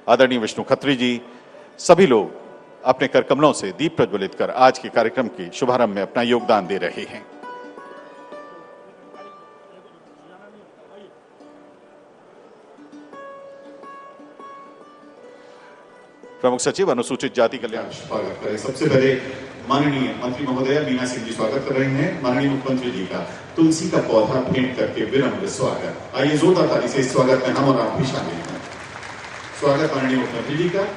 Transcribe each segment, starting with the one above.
आदरणीय विष्णु खत्री जी, सभी लोग अपने कर कमलों से दीप प्रज्वलित कर आज के कार्यक्रम के शुभारंभ में अपना योगदान दे रहे हैं। प्रमुख सचिव अनुसूचित जाति कल्याण स्वागत करें। सबसे पहले माननीय मंत्री महोदया मीना सिंह जी स्वागत कर रही हैं। माननीय मुख्यमंत्री जी का तुलसी का पौधा भेंट करके विनम्र स्वागत। आइए जोरदार ताली से इस स्वागत में हम और आप भी शामिल हैं। स्वागत माननीय मुख्यमंत्री जी का।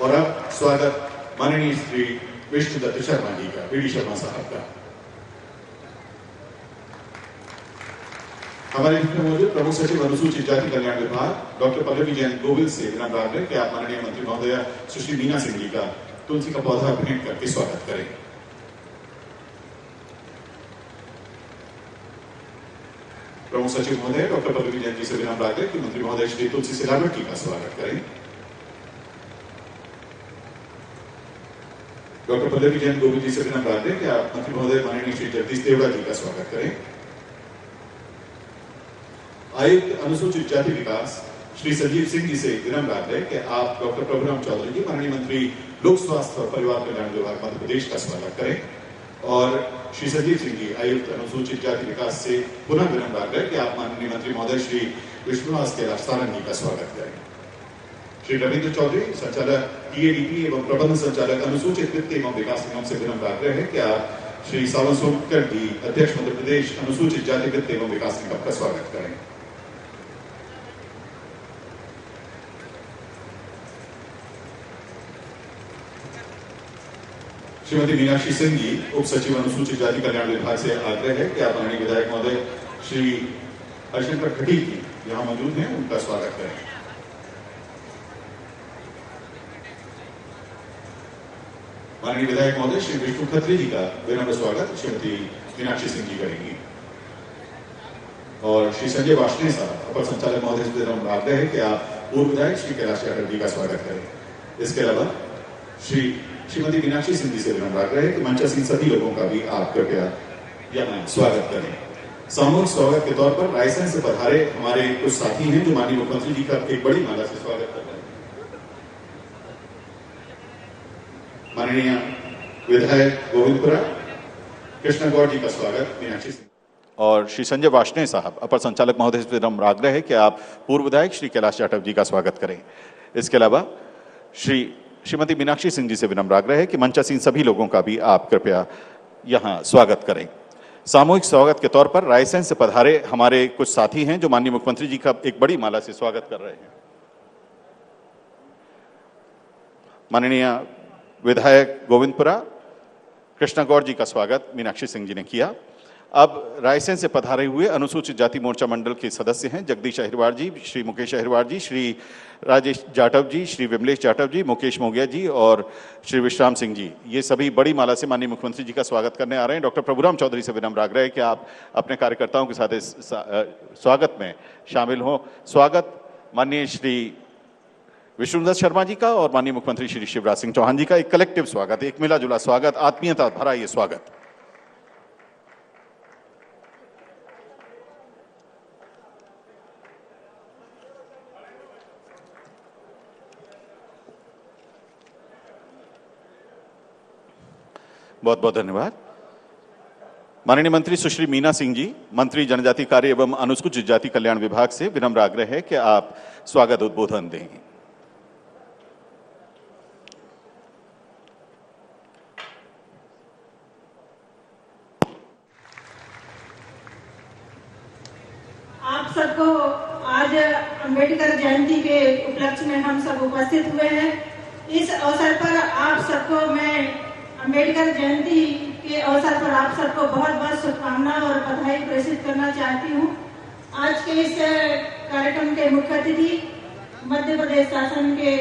और अब स्वागत माननीय श्री विष्णुदत्त शर्मा जी का, वीडी शर्मा साहब का। हमारे मौजूद प्रमुख सचिव अनुसूचित जाति कल्याण विभाग डॉक्टर पल्लवी जैन गोविल से विनम्र आग्रह कि आप माननीय मंत्री महोदया सुश्री मीना सिंह जी का तुलसी का पौधा भेंट करके स्वागत करें। प्रमुख सचिव महोदय डॉक्टर पल्लवी जैन जी से विनम्र आग्रह कि मंत्री महोदय श्री तुलसी सिलावट जी का स्वागत करें। डॉक्टर पल्लवी जैन गोविल जी से विनम्र आग्रह कि आप मंत्री महोदय माननीय श्री जगदीश देवड़ा जी का स्वागत करें। आयुक्त अनुसूचित जाति विकास श्री संजीव सिंह जी से विनम्र आग्रह कि आप डॉक्टर प्रभुराम चौधरी जी माननीय मंत्री लोक स्वास्थ्य और परिवार कल्याण विभाग मध्य प्रदेश का स्वागत करें। और श्री संजीव सिंह जी आयुक्त अनुसूचित जाति विकास से पुनः विनम्र आग्रह कि आप माननीय मंत्री महोदय श्री विष्णुवास कैलाश सारंग जी का स्वागत करें। श्री रविंद्र चौधरी संचालक टीएडीपी एवं प्रबंध संचालक अनुसूचित वित्त एवं विकास निगम से विनम्र आग्रह है कि आप श्री सावन सोनकर जी अध्यक्ष मध्य प्रदेश अनुसूचित जाति वित्त एवं विकास निगम का स्वागत करें। श्रीमती मीनाक्षी सिंह जी उप सचिव अनुसूचित जाति कल्याण विभाग से आग्रह है कि आप माननीय विधायक महोदय श्री हरिशंकर खटीक जी यहां मौजूद हैं, उनका स्वागत करें। माननीय विधायक महोदय श्री विष्णु खत्री जी का विनम्र स्वागत श्रीमती मीनाक्षी सिंह जी करेंगी। और श्री संजय वार्ष्णेय साहब अपर संचालक महोदय से विनम्र आग्रह है कि आप पूर्व विधायक श्री कैलाश यादव जी का स्वागत करें। इसके अलावा श्रीमती मीनाक्षी सिंह जी से विनम्र आग्रह है कि मंचासीन सभी लोगों का भी आप कृपया यहाँ स्वागत करें। सामूहिक स्वागत के तौर पर रायसेन से पधारे हमारे कुछ साथी हैं जो माननीय मुख्यमंत्री जी का एक बड़ी माला से स्वागत कर रहे हैं। माननीय विधायक गोविंदपुरा कृष्णगौड़ जी का स्वागत मीनाक्षी सिंह। और श्री संजय वार्ष्णेय साहब अपर संचालक महोदय से विनम्र आग्रह है कि आप पूर्व विधायक श्री कैलाश यादव जी का स्वागत करें। इसके अलावा श्रीमती मीनाक्षी सिंह जी से विनम्र आग्रह है कि मंचासीन सभी लोगों का भी आप कृपया यहाँ स्वागत करें। सामूहिक स्वागत के तौर पर रायसेन से पधारे हमारे कुछ साथी हैं जो माननीय मुख्यमंत्री जी का एक बड़ी माला से स्वागत कर रहे हैं। माननीय विधायक गोविंदपुरा कृष्णगौड़ जी का स्वागत मीनाक्षी सिंह जी ने किया। अब रायसेन से पधारे हुए अनुसूचित जाति मोर्चा मंडल के सदस्य हैं जगदीश अहिरवार जी, श्री मुकेश अहिरवार जी, श्री राजेश जाटव जी, श्री विमलेश जाटव जी, मुकेश मोगिया जी और श्री विश्राम सिंह जी। ये सभी बड़ी माला से माननीय मुख्यमंत्री जी का स्वागत करने आ रहे हैं। डॉक्टर प्रभुराम चौधरी से विनम्र आग्रह है कि आप अपने कार्यकर्ताओं के साथ इस स्वागत में शामिल हों। स्वागत माननीय श्री विष्णुदत्त शर्मा जी का और माननीय मुख्यमंत्री श्री शिवराज सिंह चौहान जी का एक कलेक्टिव स्वागत, एक मिला जुला स्वागत, आत्मीयता भरा ये स्वागत। बहुत बहुत धन्यवाद। माननीय मंत्री सुश्री मीना सिंह जी मंत्री जनजाति कार्य एवं अनुसूचित जाति कल्याण विभाग से विनम्र आग्रह है कि आप स्वागत उद्बोधन दें। आप सबको आज अंबेडकर जयंती के उपलक्ष्य में हम सब उपस्थित हुए हैं। इस अवसर पर आप सबको मैं अंबेडकर जयंती के अवसर पर आप सबको बहुत बहुत शुभकामनाएं और बधाई प्रेषित करना चाहती हूँ। आज के इस कार्यक्रम के मुख्य अतिथि मध्य प्रदेश शासन के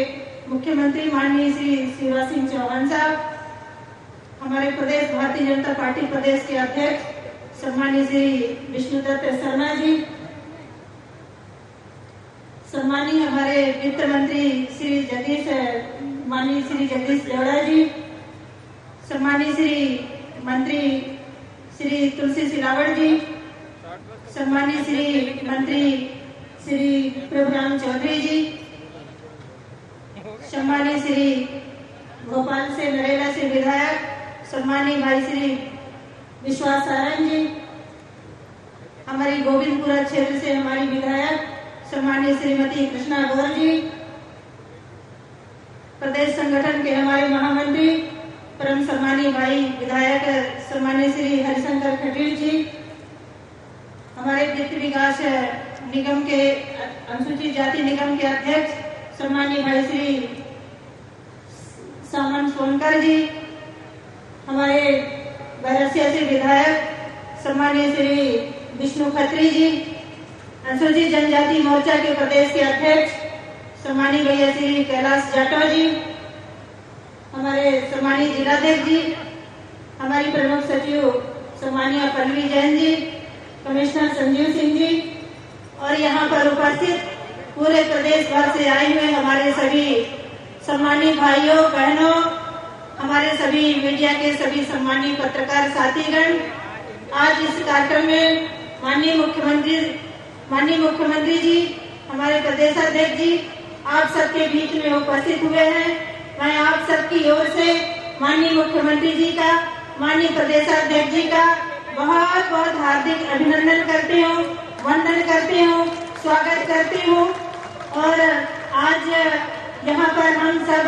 मुख्यमंत्री माननीय श्री शिवराज सिंह चौहान साहब, हमारे प्रदेश भारतीय जनता पार्टी प्रदेश के अध्यक्ष सम्मानीय श्री विष्णुदत्त शर्मा जी, सम्मानीय हमारे वित्त मंत्री माननीय श्री जगदीश देवड़ा जी, सम्मानीय श्री मंत्री श्री तुलसी सिलावट जी, सम्मानीय श्री मंत्री श्री प्रभुराम चौधरी जी, सम्मानीय श्री भोपाल से नरेला से विधायक सम्मानीय भाई श्री विश्वास सारंग जी, हमारी गोविंदपुरा क्षेत्र से हमारी विधायक सम्मानीय श्रीमती कृष्णा गौर जी, प्रदेश संगठन के हमारे महामंत्री परम सम्मानीय भाई विधायक सम्मानीय श्री हरिशंकर खटील जी, हमारे वित्त विकास निगम के अनुसूचित जाति निगम के अध्यक्ष सम्मानीय भाई श्री सामन सोनकर जी, हमारे बैरसिया से विधायक सम्मानीय श्री विष्णु खत्री जी, अनुसूचित जनजाति मोर्चा के प्रदेश के अध्यक्ष सम्मानीय भैया श्री कैलाश जाटव जी, हमारे सम्मानीय जिलाध्यक्ष जी, हमारी प्रमुख सचिव सम्मानीय पल्लवी जैन जी, कमिश्नर संजीव सिंह जी और यहाँ पर उपस्थित पूरे प्रदेश भर से आए हुए हमारे सभी सम्मानित भाइयों बहनों, हमारे सभी मीडिया के सभी सम्मानित पत्रकार साथीगण, आज इस कार्यक्रम में माननीय मुख्यमंत्री जी, हमारे प्रदेशाध्यक्ष जी आप सबके बीच में उपस्थित हुए हैं। मैं आप सबकी ओर से माननीय मुख्यमंत्री जी का, माननीय प्रदेशाध्यक्ष जी का बहुत बहुत हार्दिक अभिनंदन करती हूँ, वंदन करती हूँ, स्वागत करती हूँ। और आज यहाँ पर हम सब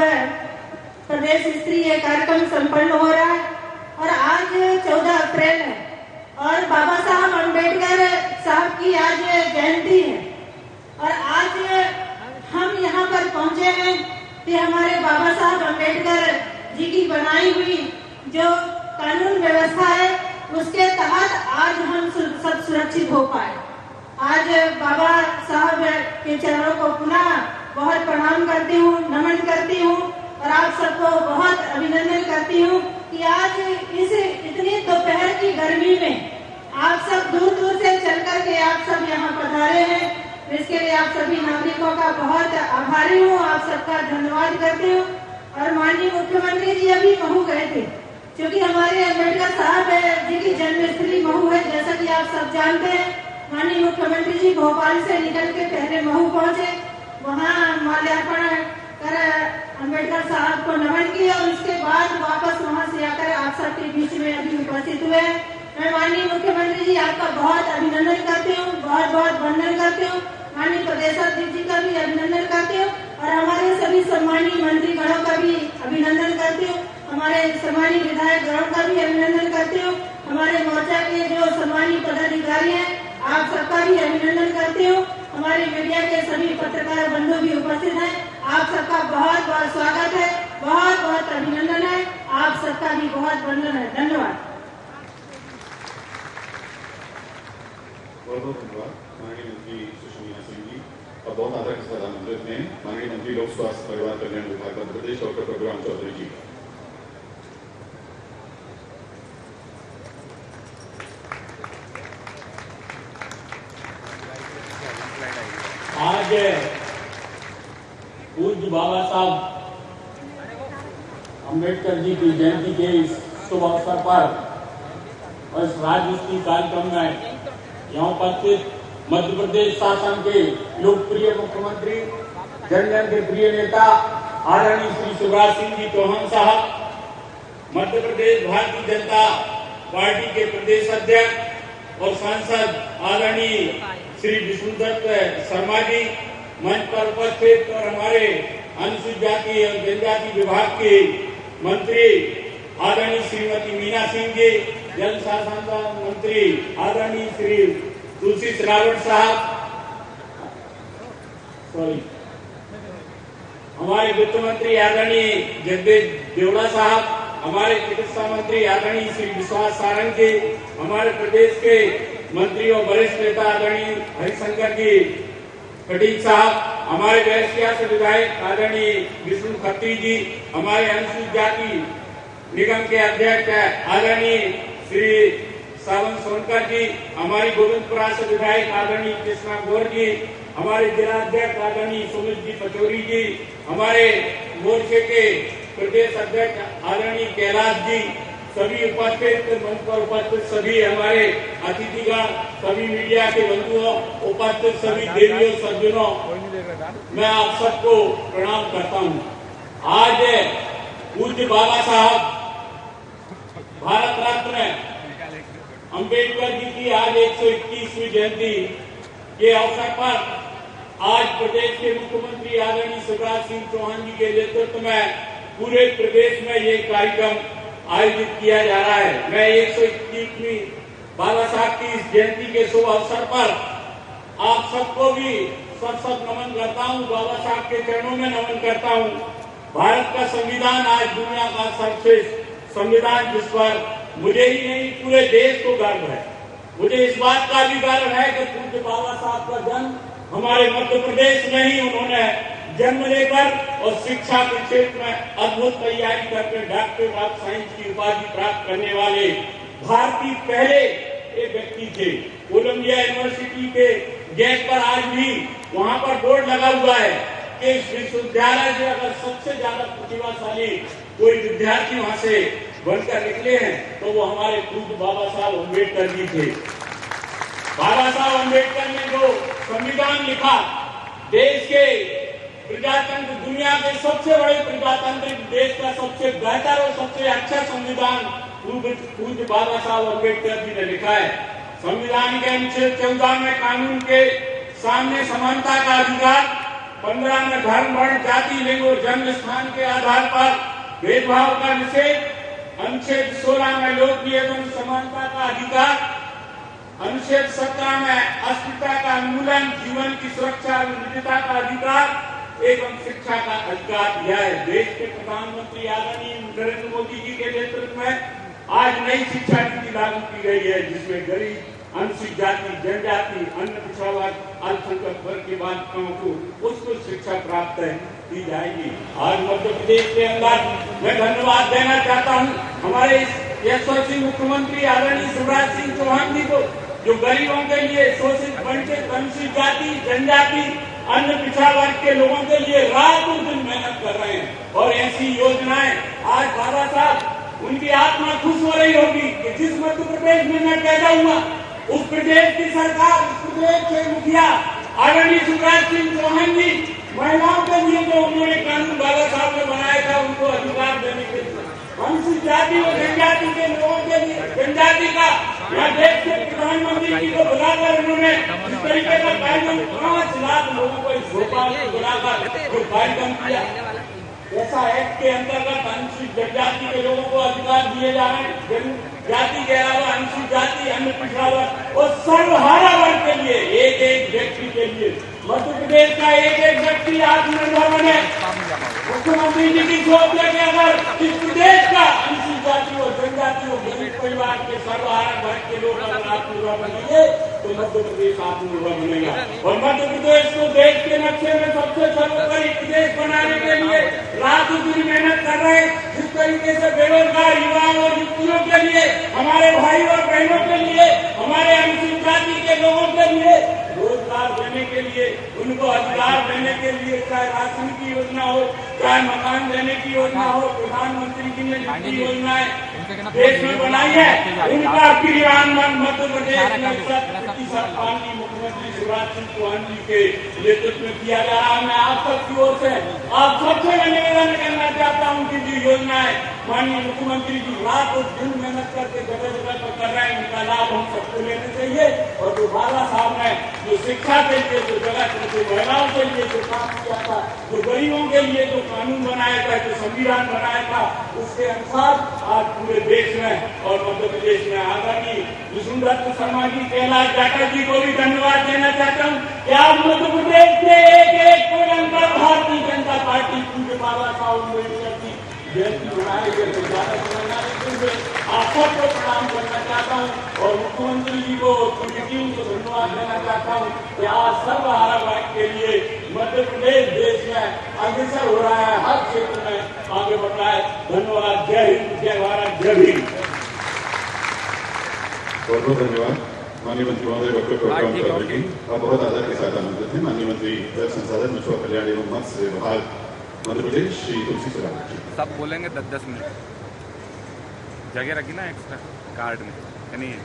प्रदेश स्तरीय कार्यक्रम संपन्न हो रहा है और आज 14 अप्रैल है और बाबा साहब अम्बेडकर साहब की आज जयंती है और आज हम यहाँ पर पहुँचे हैं कि हमारे बाबा साहब अम्बेडकर जी की बनाई हुई जो कानून व्यवस्था है उसके तहत आज हम सब सुरक्षित हो पाए। आज बाबा साहब के चरणों को पुनः बहुत प्रणाम करती हूँ, नमन करती हूँ और आप सबको बहुत अभिनंदन करती हूँ कि आज इस इतनी दोपहर की गर्मी में आप सब दूर दूर से चल करके आप सब यहाँ पधारे हैं। इसके लिए आप सभी नागरिकों का बहुत आभारी हूँ, आप सबका धन्यवाद करती हूँ। और माननीय मुख्यमंत्री जी अभी महू गए थे क्योंकि हमारे अम्बेडकर साहब जी की जन्मस्थली महू है, जैसा कि आप सब जानते हैं। माननीय मुख्यमंत्री जी भोपाल से निकल के पहले महू पहुंचे, वहाँ माल्यार्पण कर अम्बेडकर साहब को नमन किया और उसके बाद वापस वहाँ से आकर आप सबके बीच में अभी उपस्थित हुए। मैं माननीय मुख्यमंत्री जी आपका बहुत अभिनंदन करती हूँ, बहुत बहुत वंदन करती हूँ। माननीय प्रदेशाध्यक्ष जी का भी अभिनंदन करती हूँ और हमारे सभी सम्मानीय मंत्रीगणों का भी अभिनंदन करती हूँ, हमारे सम्मानीय विधायक गणों का भी अभिनंदन करती हूँ, हमारे मोर्चा के जो सम्मानीय पदाधिकारी हैं आप सबका भी अभिनंदन करती हूँ। हमारे मीडिया के सभी पत्रकार बंधु भी उपस्थित हैं, आप सबका बहुत बहुत स्वागत है, बहुत बहुत अभिनंदन है, आप सबका भी बहुत वंदन है। धन्यवाद। बहुत बहुत धन्यवाद माननीय मंत्री सुश्री मीना सिंह जी और बहुत आदर के साथ आमंत्रित हैं माननीय मंत्री लोक स्वास्थ्य परिवार कल्याण विभाग मध्य प्रदेश डॉक्टर प्रभुराम चौधरी जी। आज पूज्य बाबा साहब अम्बेडकर जी की जयंती के इस शुभ अवसर पर और इस राजनीतिक कार्यक्रम में यहाँ उपस्थित मध्य प्रदेश शासन के लोकप्रिय मुख्यमंत्री, जन जन के प्रिय नेता आदरणीय श्री शिवराज सिंह जी चौहान साहब, मध्य प्रदेश भारतीय जनता पार्टी के प्रदेश अध्यक्ष और सांसद आदरणीय श्री विष्णुदत्त शर्मा जी, मंच पर उपस्थित और हमारे अनुसूचित जाति और जनजाति विभाग के मंत्री आदरणीय श्रीमती मीना सिंह जी, जल संसाधन मंत्री आदरणीय श्री तुलसी सिलावट साहब, हमारे वित्त मंत्री आदरणीय जगदीश देवड़ा साहब, हमारे चिकित्सा मंत्री आदरणीय श्री विश्वास सारंग जी, हमारे प्रदेश के मंत्री और वरिष्ठ नेता आदरणीय हरिशंकर जी खटील साहब, हमारे बैरसिया से विधायक आदरणीय विष्णु खत्री जी, हमारे अनुसूचित जाति निगम के अध्यक्ष आदरणीय श्री सावन सोनकर जी, हमारी गोविंदपुरा से विधायक आदरणीय कृष्णा गौर जी, हमारे जिला अध्यक्ष आदरणीय सुमित जी पचौरी जी, हमारे मोर्चे के प्रदेश अध्यक्ष आदरणीय कैलाश जी, सभी उपस्थित मंच पर उपस्थित सभी हमारे अतिथिगण, सभी मीडिया के बंधुओं, उपस्थित सभी देवियों सज्जनों, मैं आप सबको प्रणाम करता हूँ। आज पूज्य बाबा साहब भारत रत्न अंबेडकर जी की आज 121वीं जयंती के अवसर पर आज प्रदेश के मुख्यमंत्री आदरणीय शिवराज सिंह चौहान जी के नेतृत्व में पूरे प्रदेश में ये कार्यक्रम आयोजित किया जा रहा है। मैं 121वीं बाबा साहब की इस जयंती के शुभ अवसर पर आप सबको भी सत नमन करता हूँ, बाबा साहब के चरणों में नमन करता हूँ। भारत का संविधान आज दुनिया का सर्वश्रेष्ठ संविधान, जिस पर मुझे ही नहीं पूरे देश को गर्व है। मुझे इस बात का भी गर्व है कि पूज्य बाबा साहब का जन्म हमारे मध्य प्रदेश में ही उन्होंने जन्म लेकर और शिक्षा के क्षेत्र में अद्भुत तैयारी करके डॉक्टर ऑफ साइंस की उपाधि प्राप्त करने वाले भारतीय पहले एक व्यक्ति थे। कोलंबिया यूनिवर्सिटी के गेट पर आज भी वहां पर बोर्ड लगा हुआ है कि इस विश्वविद्यालय से अगर सबसे ज्यादा प्रतिभाशाली कोई विद्यार्थी वहां से बनकर निकले हैं तो वो हमारे पूज्य बाबा साहब अम्बेडकर जी थे। बाबा साहब अम्बेडकर ने जो संविधान लिखा, देश के प्रजातंत्र, दुनिया के सबसे बड़े प्रजातांत्रिक देश का सबसे बेहतर और सबसे अच्छा संविधान पूज्य बाबा साहब अम्बेडकर जी ने लिखा है। संविधान के अनुच्छेद 14 में कानून के सामने समानता का अधिकार, 15 में धर्म, वर्ण, जाति, लिंग और जन्म स्थान के आधार पर भेदभाव का निषेध, अनुच्छेद 16 में लोक नियमन समानता का अधिकार, अनुच्छेद 17 में अस्पृश्यता का उन्मूलन, जीवन की सुरक्षा और निजता का अधिकार एवं शिक्षा का अधिकार दिया है। देश के प्रधानमंत्री आदरणीय नरेंद्र मोदी जी के नेतृत्व में आज नई शिक्षा नीति लागू की गई है, जिसमें गरीब, अनुसूचित जाति, जनजाति, अन्य पिछड़ा वर्ग, अल्पसंख्यक वर्ग के बालिकाओं को उसको शिक्षा प्राप्त की जाएगी। आज मध्य प्रदेश के अंदर मैं धन्यवाद देना चाहता हूँ हमारे यशस्वी मुख्यमंत्री आदरणीय शिवराज सिंह चौहान जी को, जो गरीबों के लिए, शोषित, वंचित, अनुसूचित जाति, जनजाति, अन्य पिछड़ा वर्ग के लोगों के लिए रात और दिन मेहनत कर रहे हैं। और ऐसी योजनाएं आज बाबा साहब, उनकी आत्मा खुश हो रही होगी कि जिस मध्य प्रदेश में मैं पैदा हुआ उस प्रदेश की सरकार, उस प्रदेश के मुखिया आदरणीय शिवराज सिंह चौहान जी महिलाओं के लिए जो उन्होंने कानून बाबा साहब ने बनाया था, उनको अधिकार देने के लिए, अनुसूचित जाति और जनजाति के लोगों के लिए, जनजाति का यहाँ देश के प्रधानमंत्री जी को बुलाकर उन्होंने इस तरीके का कार्यक्रम 5 लाख लोगों को इस भोपाल को बुलाकर जो कार्यक्रम किया, ऐसा एक्ट के अंतर्गत अनुसूचित जनजाति के लोगों को अधिकार दिए जा रहे हैं। जाति के अलावा अनुसूचित जाति, अन्य पिछड़ा वर्ग और सर्वहारा वर्ग के लिए एक एक व्यक्ति के लिए मध्य प्रदेश का एक एक व्यक्ति आत्मनिर्भर बने। मुख्यमंत्री जी की सोच है कि अगर इस प्रदेश का अनुसूचित जाति और जनजाति और गरीब परिवार के सर्वहारा वर्ग के लोग अगर आत्मनिर्भर बनेंगे तो मध्य प्रदेश आत्मनिर्भर बनेगा। और मध्य प्रदेश को देश के नक्शे में सबसे सर्वोपरि प्रदेश बनाने के लिए रात दिन मेहनत कर रहे हैं। जिस तरीके से बेरोजगार युवाओं और युवतियों के लिए, हमारे भाई और बहनों के लिए, हमारे अनुसूचित जाति के लोगों के लिए रोजगार देने के लिए, उनको अधिकार देने के लिए, चाहे राशन की योजना हो, चाहे मकान देने की योजना हो, प्रधानमंत्री जी ने जितनी योजनाएं देश में बनाई है उनका क्रियान्वयन मध्य प्रदेश में 100% पानी मुख्यमंत्री शिवराज सिंह चौहान जी के नेतृत्व में किया जा रहा है। मैं आप सबकी ओर से आप सबसे निवेदन करना चाहता हूँ कि जो योजनाएं माननीय मुख्यमंत्री जी रात और दिन मेहनत करके जगह जगह पर कर रहे हैं, उनका लाभ हम सबको लेना चाहिए। और जो बाबा साहब ने जो शिक्षा के लिए, जो जगह जो महिलाओं के लिए जो काम किया था, जो गरीबों के लिए जो कानून बनाया था, जो संविधान बनाया था, उसके अनुसार आज पूरे देश में और मध्य प्रदेश में आदरणीय विष्णुदत्त शर्मा जी, कैलाश जाटव जी को भी धन्यवाद देना चाहता हूँ कि आप मध्य प्रदेश के एक एक कोलंबर भारतीय जनता पार्टी पूज्य बाबा साहब अम्बेडकर की जयंती मनाए गए तो ज्यादा मनाने आप सबको प्रणाम करना चाहता हूँ और मुख्यमंत्री जी को, कमेटियों को धन्यवाद देना चाहता हूँ कि आज सर्वहारा वर्ग के लिए मध्य प्रदेश देश में अग्रसर हो रहा है, हर क्षेत्र में आगे बढ़ रहा है। धन्यवाद। जय हिंद, जय भारत, जय भीम। बहुत बहुत धन्यवाद माननीय मंत्री महोदय डॉक्टर प्रोग्राम करने की। अब बहुत आदर के साथ आमंत्रित हैं माननीय मंत्री जल संसाधन, मछुआ कल्याण एवं मत्स्य विभाग मध्य प्रदेश श्री तुलसी सिलावट जी। सब बोलेंगे 10-10 मिनट। जगह रखी ना एक्स्ट्रा कार्ड में, या नहीं है?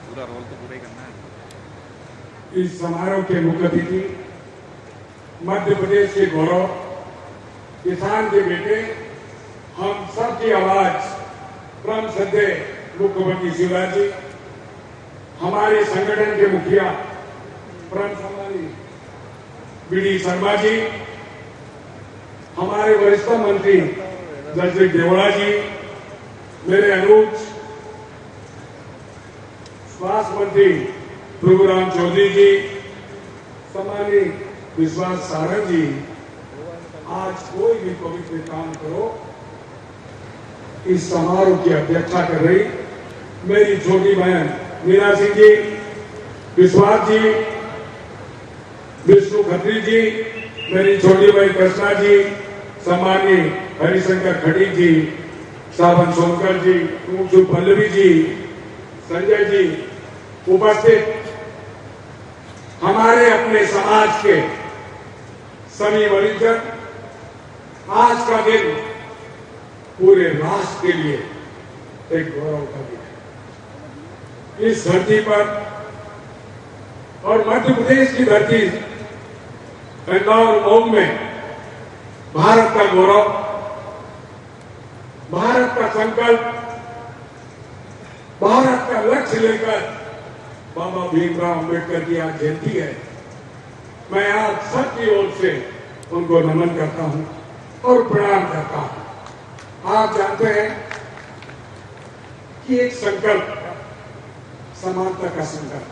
पूरा रोल तो पूरा ही करना है। इस समारोह के मुख्य अतिथि मध्य प्रदेश के गौरव, किसान के बेटे, हम सबकी आवाज परम श्रद्धेय मुख्यमंत्री शिवराज जी, हमारे संगठन के मुखिया परम सम्मानी बीडी शर्मा जी, हमारे वरिष्ठ मंत्री जसवीर देवड़ा जी, मेरे अनुज स्वास्थ्य मंत्री प्रभुराम चौधरी जी, सम्मानी विश्वास सारंग जी, आज कोई भी पवित्र काम करो, इस समारोह की अध्यक्षता कर रही मेरी छोटी बहन मीना सिंह जी, विश्वास जी, विष्णु खत्री जी, मेरी छोटी बहन कृष्णा जी, सम्मानी हरिशंकर खड़ी जी, सावन सोनकर जी, मुक्षु पल्लवी जी, संजय जी, उपस्थित हमारे अपने समाज के सभी वरिष्ठ, आज का दिन पूरे राष्ट्र के लिए एक गौरव का दिन है। इस धरती पर और मध्य प्रदेश की धरती इंदौर मऊ में भारत का गौरव, भारत का संकल्प, भारत का लक्ष्य लेकर बाबा भीमराव अंबेडकर की आज जयंती है। मैं आज सबकी ओर से उनको नमन करता हूं और प्रणाम करता हूं। आप जानते हैं कि एक संकल्प, समानता का संकल्प,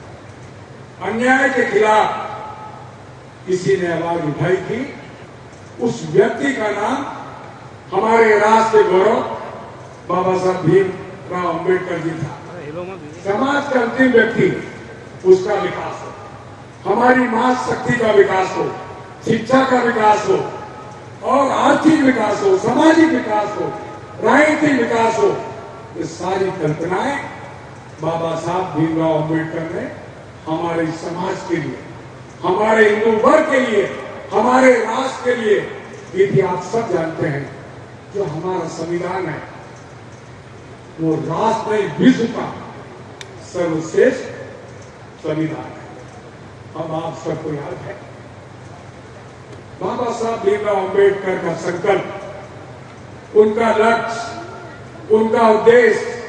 अन्याय के खिलाफ किसी ने आवाज उठाई थी, उस व्यक्ति का नाम हमारे राष्ट्र के गौरव बाबा साहब भीमराव अंबेडकर जी था। समाज का अंतिम व्यक्ति, उसका विकास हो, हमारी मां शक्ति का विकास हो, शिक्षा का विकास हो और आर्थिक विकास हो, सामाजिक विकास हो, राजनीतिक विकास हो, ये सारी कल्पनाएं बाबा साहब भीमराव अंबेडकर ने हमारे समाज के लिए, हमारे हिंदू वर्ग के लिए, हमारे राष्ट्र के लिए ये भी आप सब जानते हैं। जो हमारा संविधान है वो राष्ट्र नहीं, विश्व का सर्वश्रेष्ठ संविधान है। अब आप सबको याद है बाबा साहब भीमराव अंबेडकर का संकल्प, उनका लक्ष्य, उनका उद्देश्य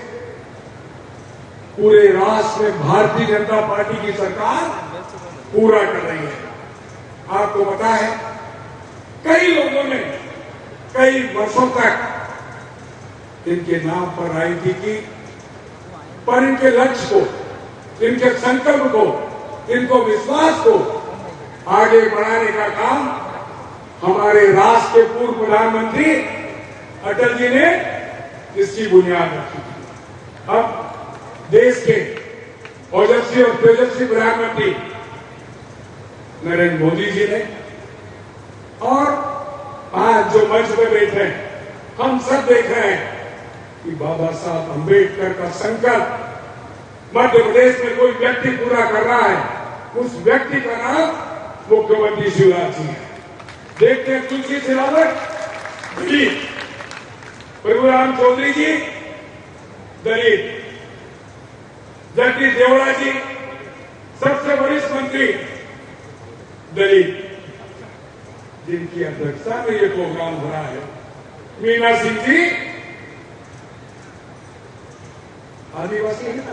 पूरे राष्ट्र में भारतीय जनता पार्टी की सरकार पूरा कर रही है। आपको पता है कई लोगों ने कई वर्षों तक इनके नाम पर राजनीति की, पर इनके लक्ष्य को, इनके संकल्प को, इनको विश्वास को आगे बढ़ाने का काम हमारे राष्ट्र के पूर्व प्रधानमंत्री अटल जी ने इसकी बुनियाद रखी थी। अब देश के ओजस्वी और तेजस्वी प्रधानमंत्री नरेंद्र मोदी जी ने, और आज जो मंच पर बैठे हैं, हम सब देख रहे हैं कि बाबा साहब अंबेडकर का संकल्प मध्य प्रदेश में कोई व्यक्ति पूरा कर रहा है, उस व्यक्ति का नाम मुख्यमंत्री शिवराज जी है। देखते हैं तुलसी सिलावट दलित, प्रभुराम चौधरी जी दलित, जगदीश देवड़ा जी सबसे वरिष्ठ मंत्री दलित, जिनकी अध्यक्षता में ये प्रोग्राम हो रहा है। मीना सिंह जी आदिवासी है ना,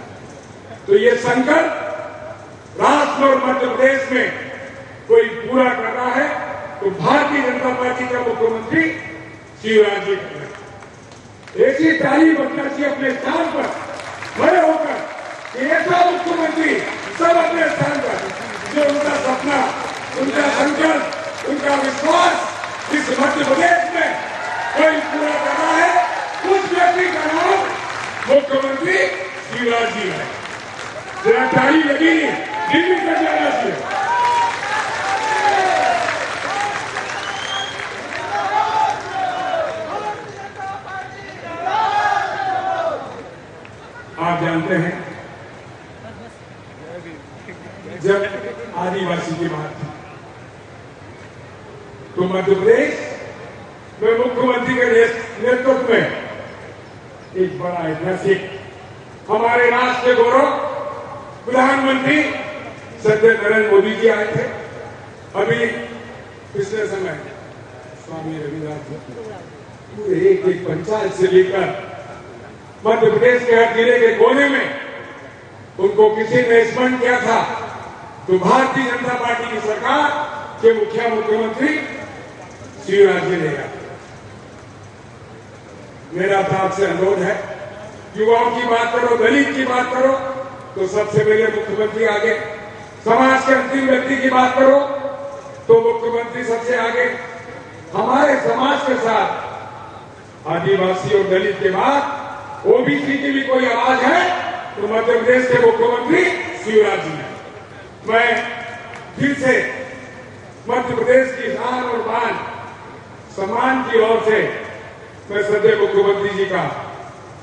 तो ये संकल्प राष्ट्र और मध्य प्रदेश में कोई पूरा कर रहा है तो भारतीय जनता पार्टी का मुख्यमंत्री शिवराज जी कर रहे हैं। ऐसी ताली बजना चाहिए अपने स्थान पर खड़े होकर कि ऐसा मुख्यमंत्री सब अपने स्थान पर, जो उनका सपना, उनका संकल्प, उनका विश्वास इस मध्य प्रदेश में कोई पूरा कर रहा है, उस व्यक्ति का नाम मुख्यमंत्री शिवराज जी है। जरा ताली लगी दिल्ली कर जाना चाहिए। आप जानते हैं जब आदिवासी की बात थी तो मध्य प्रदेश में मुख्यमंत्री के नेतृत्व में एक बड़ा ऐतिहासिक हमारे राष्ट्र के गौरव प्रधानमंत्री सदैव नरेंद्र मोदी जी आए थे। अभी पिछले समय स्वामी रविदास जी पूरे एक पंचायत से लेकर मध्य प्रदेश के हर जिले के कोने में उनको किसी ने स्मरण किया था तो भारतीय जनता पार्टी की सरकार के मुख्यमंत्री शिवराज जी ने। मेरा तो आपसे अनुरोध है, युवाओं की बात करो, दलित की बात करो तो सबसे पहले मुख्यमंत्री आगे, समाज के अंतिम व्यक्ति की बात करो तो मुख्यमंत्री सबसे आगे। हमारे समाज के साथ आदिवासी और दलित के बाद ओबीसी की भी कोई आवाज है तो मध्य प्रदेश के मुख्यमंत्री शिवराज जी हैं। मैं फिर से मध्य प्रदेश की शान और बान सम्मान की ओर से मैं सदैव मुख्यमंत्री जी का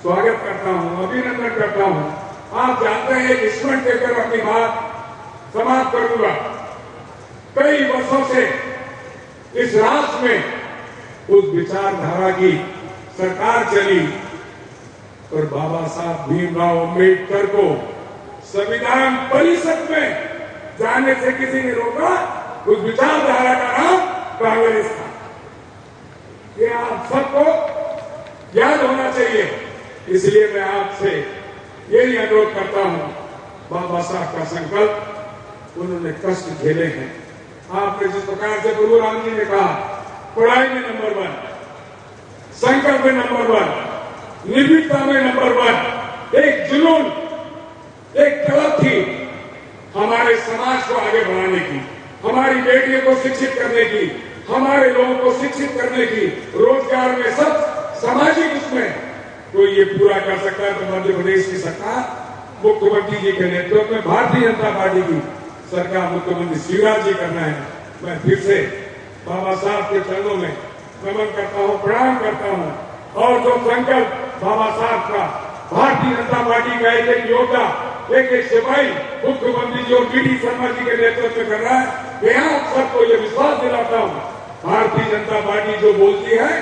स्वागत करता हूं, अभिनंदन करता हूं। आप जानते हैं एक स्मरण देकर अपनी बात समाप्त करूंगा। कई वर्षों से इस राष्ट्र में उस विचारधारा की सरकार चली और बाबा साहब भीमराव अंबेडकर को संविधान परिषद में जाने से किसी ने रोका। उस विचारधारा का नाम कांग्रेस था। ये आप सबको याद होना चाहिए। इसलिए मैं आपसे यही अनुरोध करता हूं, बाबा साहब का संकल्प उन्होंने कष्ट झेले हैं। आपने जिस प्रकार से गुरु राम जी ने कहा, पढ़ाई में नंबर 1, संकल्प में नंबर 1, निर्भीकता में नंबर 1, एक जुनून, एक तलब थी हमारे समाज को आगे बढ़ाने की, हमारी बेटियों को शिक्षित करने की, हमारे लोगों को शिक्षित करने की, रोजगार में सब सामाजिक उसमें कोई ये पूरा कर सकता है तो मध्य प्रदेश की सरकार मुख्यमंत्री जी के नेतृत्व में भारतीय जनता पार्टी की सरकार मुख्यमंत्री शिवराज जी करना है। मैं फिर से बाबा साहब के चरणों में नमन करता हूं, प्रणाम करता हूं। और जो संकल्प बाबा साहब का भारतीय जनता पार्टी का एक एक योद्धा, एक एक सिपाही मुख्यमंत्री जी और डी शर्मा जी के नेतृत्व में कर रहा है, मैं आप सबको ये विश्वास दिलाता हूं, भारतीय जनता पार्टी जो बोलती है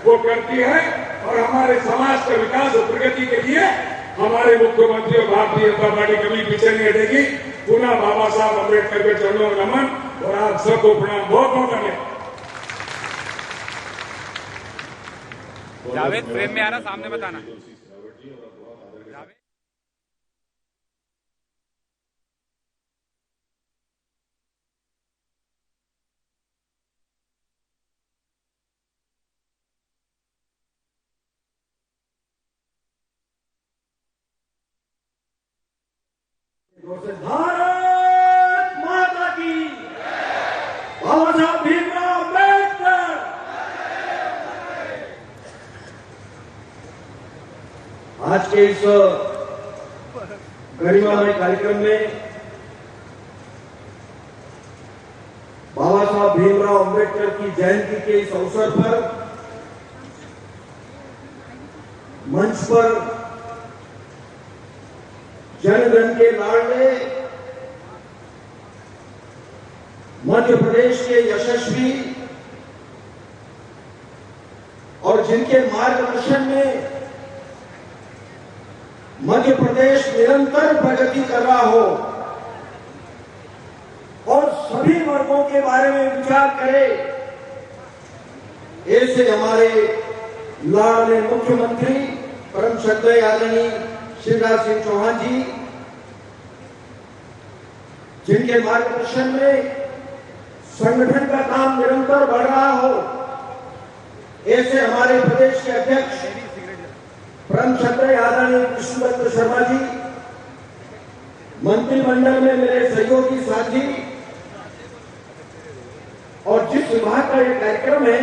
वो करती है और हमारे समाज के विकास और प्रगति के लिए हमारे मुख्यमंत्री और भारतीय जनता पार्टी कभी पीछे नहीं हटेगी। पुनः बाबा साहब अम्बेडकर के चरणों में नमन और आप सबको प्रणाम। बहुत बहुत धन्यवाद। जावेद फ्रेम में आ रहा, सामने बताना। भारत माता की, बाबा साहब भीमराव अम्बेडकर। आज के इस गरिमामय कार्यक्रम में बाबा साहब भीमराव अम्बेडकर की जयंती के इस अवसर पर मंच पर जनगण के लाडले मध्य प्रदेश के यशस्वी और जिनके मार्गदर्शन में मध्य प्रदेश निरंतर प्रगति कर रहा हो और सभी वर्गों के बारे में विचार करे, ऐसे हमारे लाडले मुख्यमंत्री परम श्रद्धेय आदरणीय शिवराज सिंह चौहान जी, जिनके मार्गदर्शन में संगठन का काम निरंतर बढ़ रहा हो, ऐसे हमारे प्रदेश के अध्यक्ष परम श्रद्धेय आदरणीय कृष्णदत्त शर्मा जी, मंत्रिमंडल में मेरे सहयोगी साथी और जिस विभाग का ये कार्यक्रम है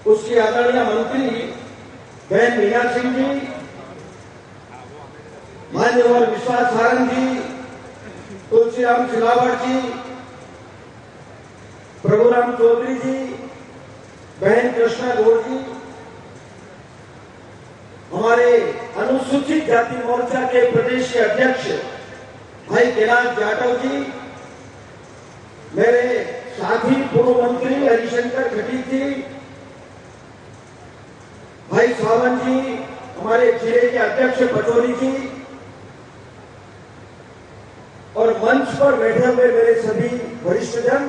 उसकी आदरणीय मंत्री बहन मीना सिंह जी, मान्यवर विश्वास सारंग जी, तुलसीराम सिलावट जी, प्रभुराम चौधरी जी, बहन कृष्णा गौर जी, हमारे अनुसूचित जाति मोर्चा के प्रदेश के अध्यक्ष भाई कैलाश जाटव जी, मेरे साथी पूर्व मंत्री हरिशंकर खटीक जी, भाई सावंत जी, अध्यक्ष पचौरी जी और मंच पर बैठे हुए मेरे सभी वरिष्ठजन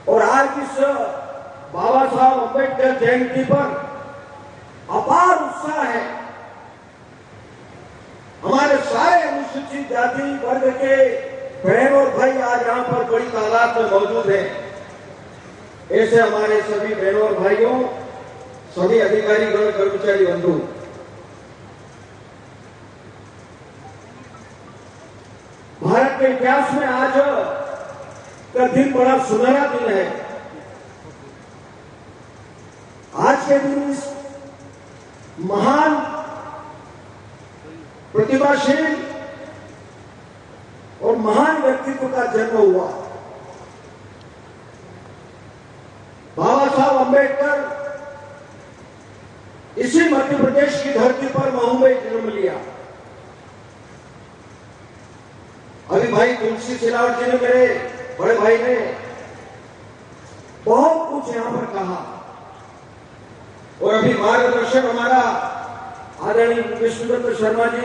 और आज इस बाबा साहब अम्बेडकर जयंती पर अपार उत्साह है। हमारे सारे अनुसूचित जाति वर्ग के बहन और भाई आज यहाँ पर बड़ी तादाद में मौजूद हैं। ऐसे हमारे सभी बहनों और भाइयों, सभी अधिकारीगण, कर्मचारी बंधु, भारत के इतिहास में आज का दिन बड़ा सुनहरा दिन है। आज के दिन इस महान प्रतिभाशील और महान व्यक्तित्व का जन्म हुआ। बाबा साहब अम्बेडकर इसी मध्य प्रदेश की धरती पर महू में जन्म लिया। अभी भाई तुलसी सिलावट जी ने, मेरे बड़े भाई ने बहुत कुछ यहां पर कहा और अभी मार्गदर्शन हमारा आदरणीय विष्णुदत्त शर्मा जी,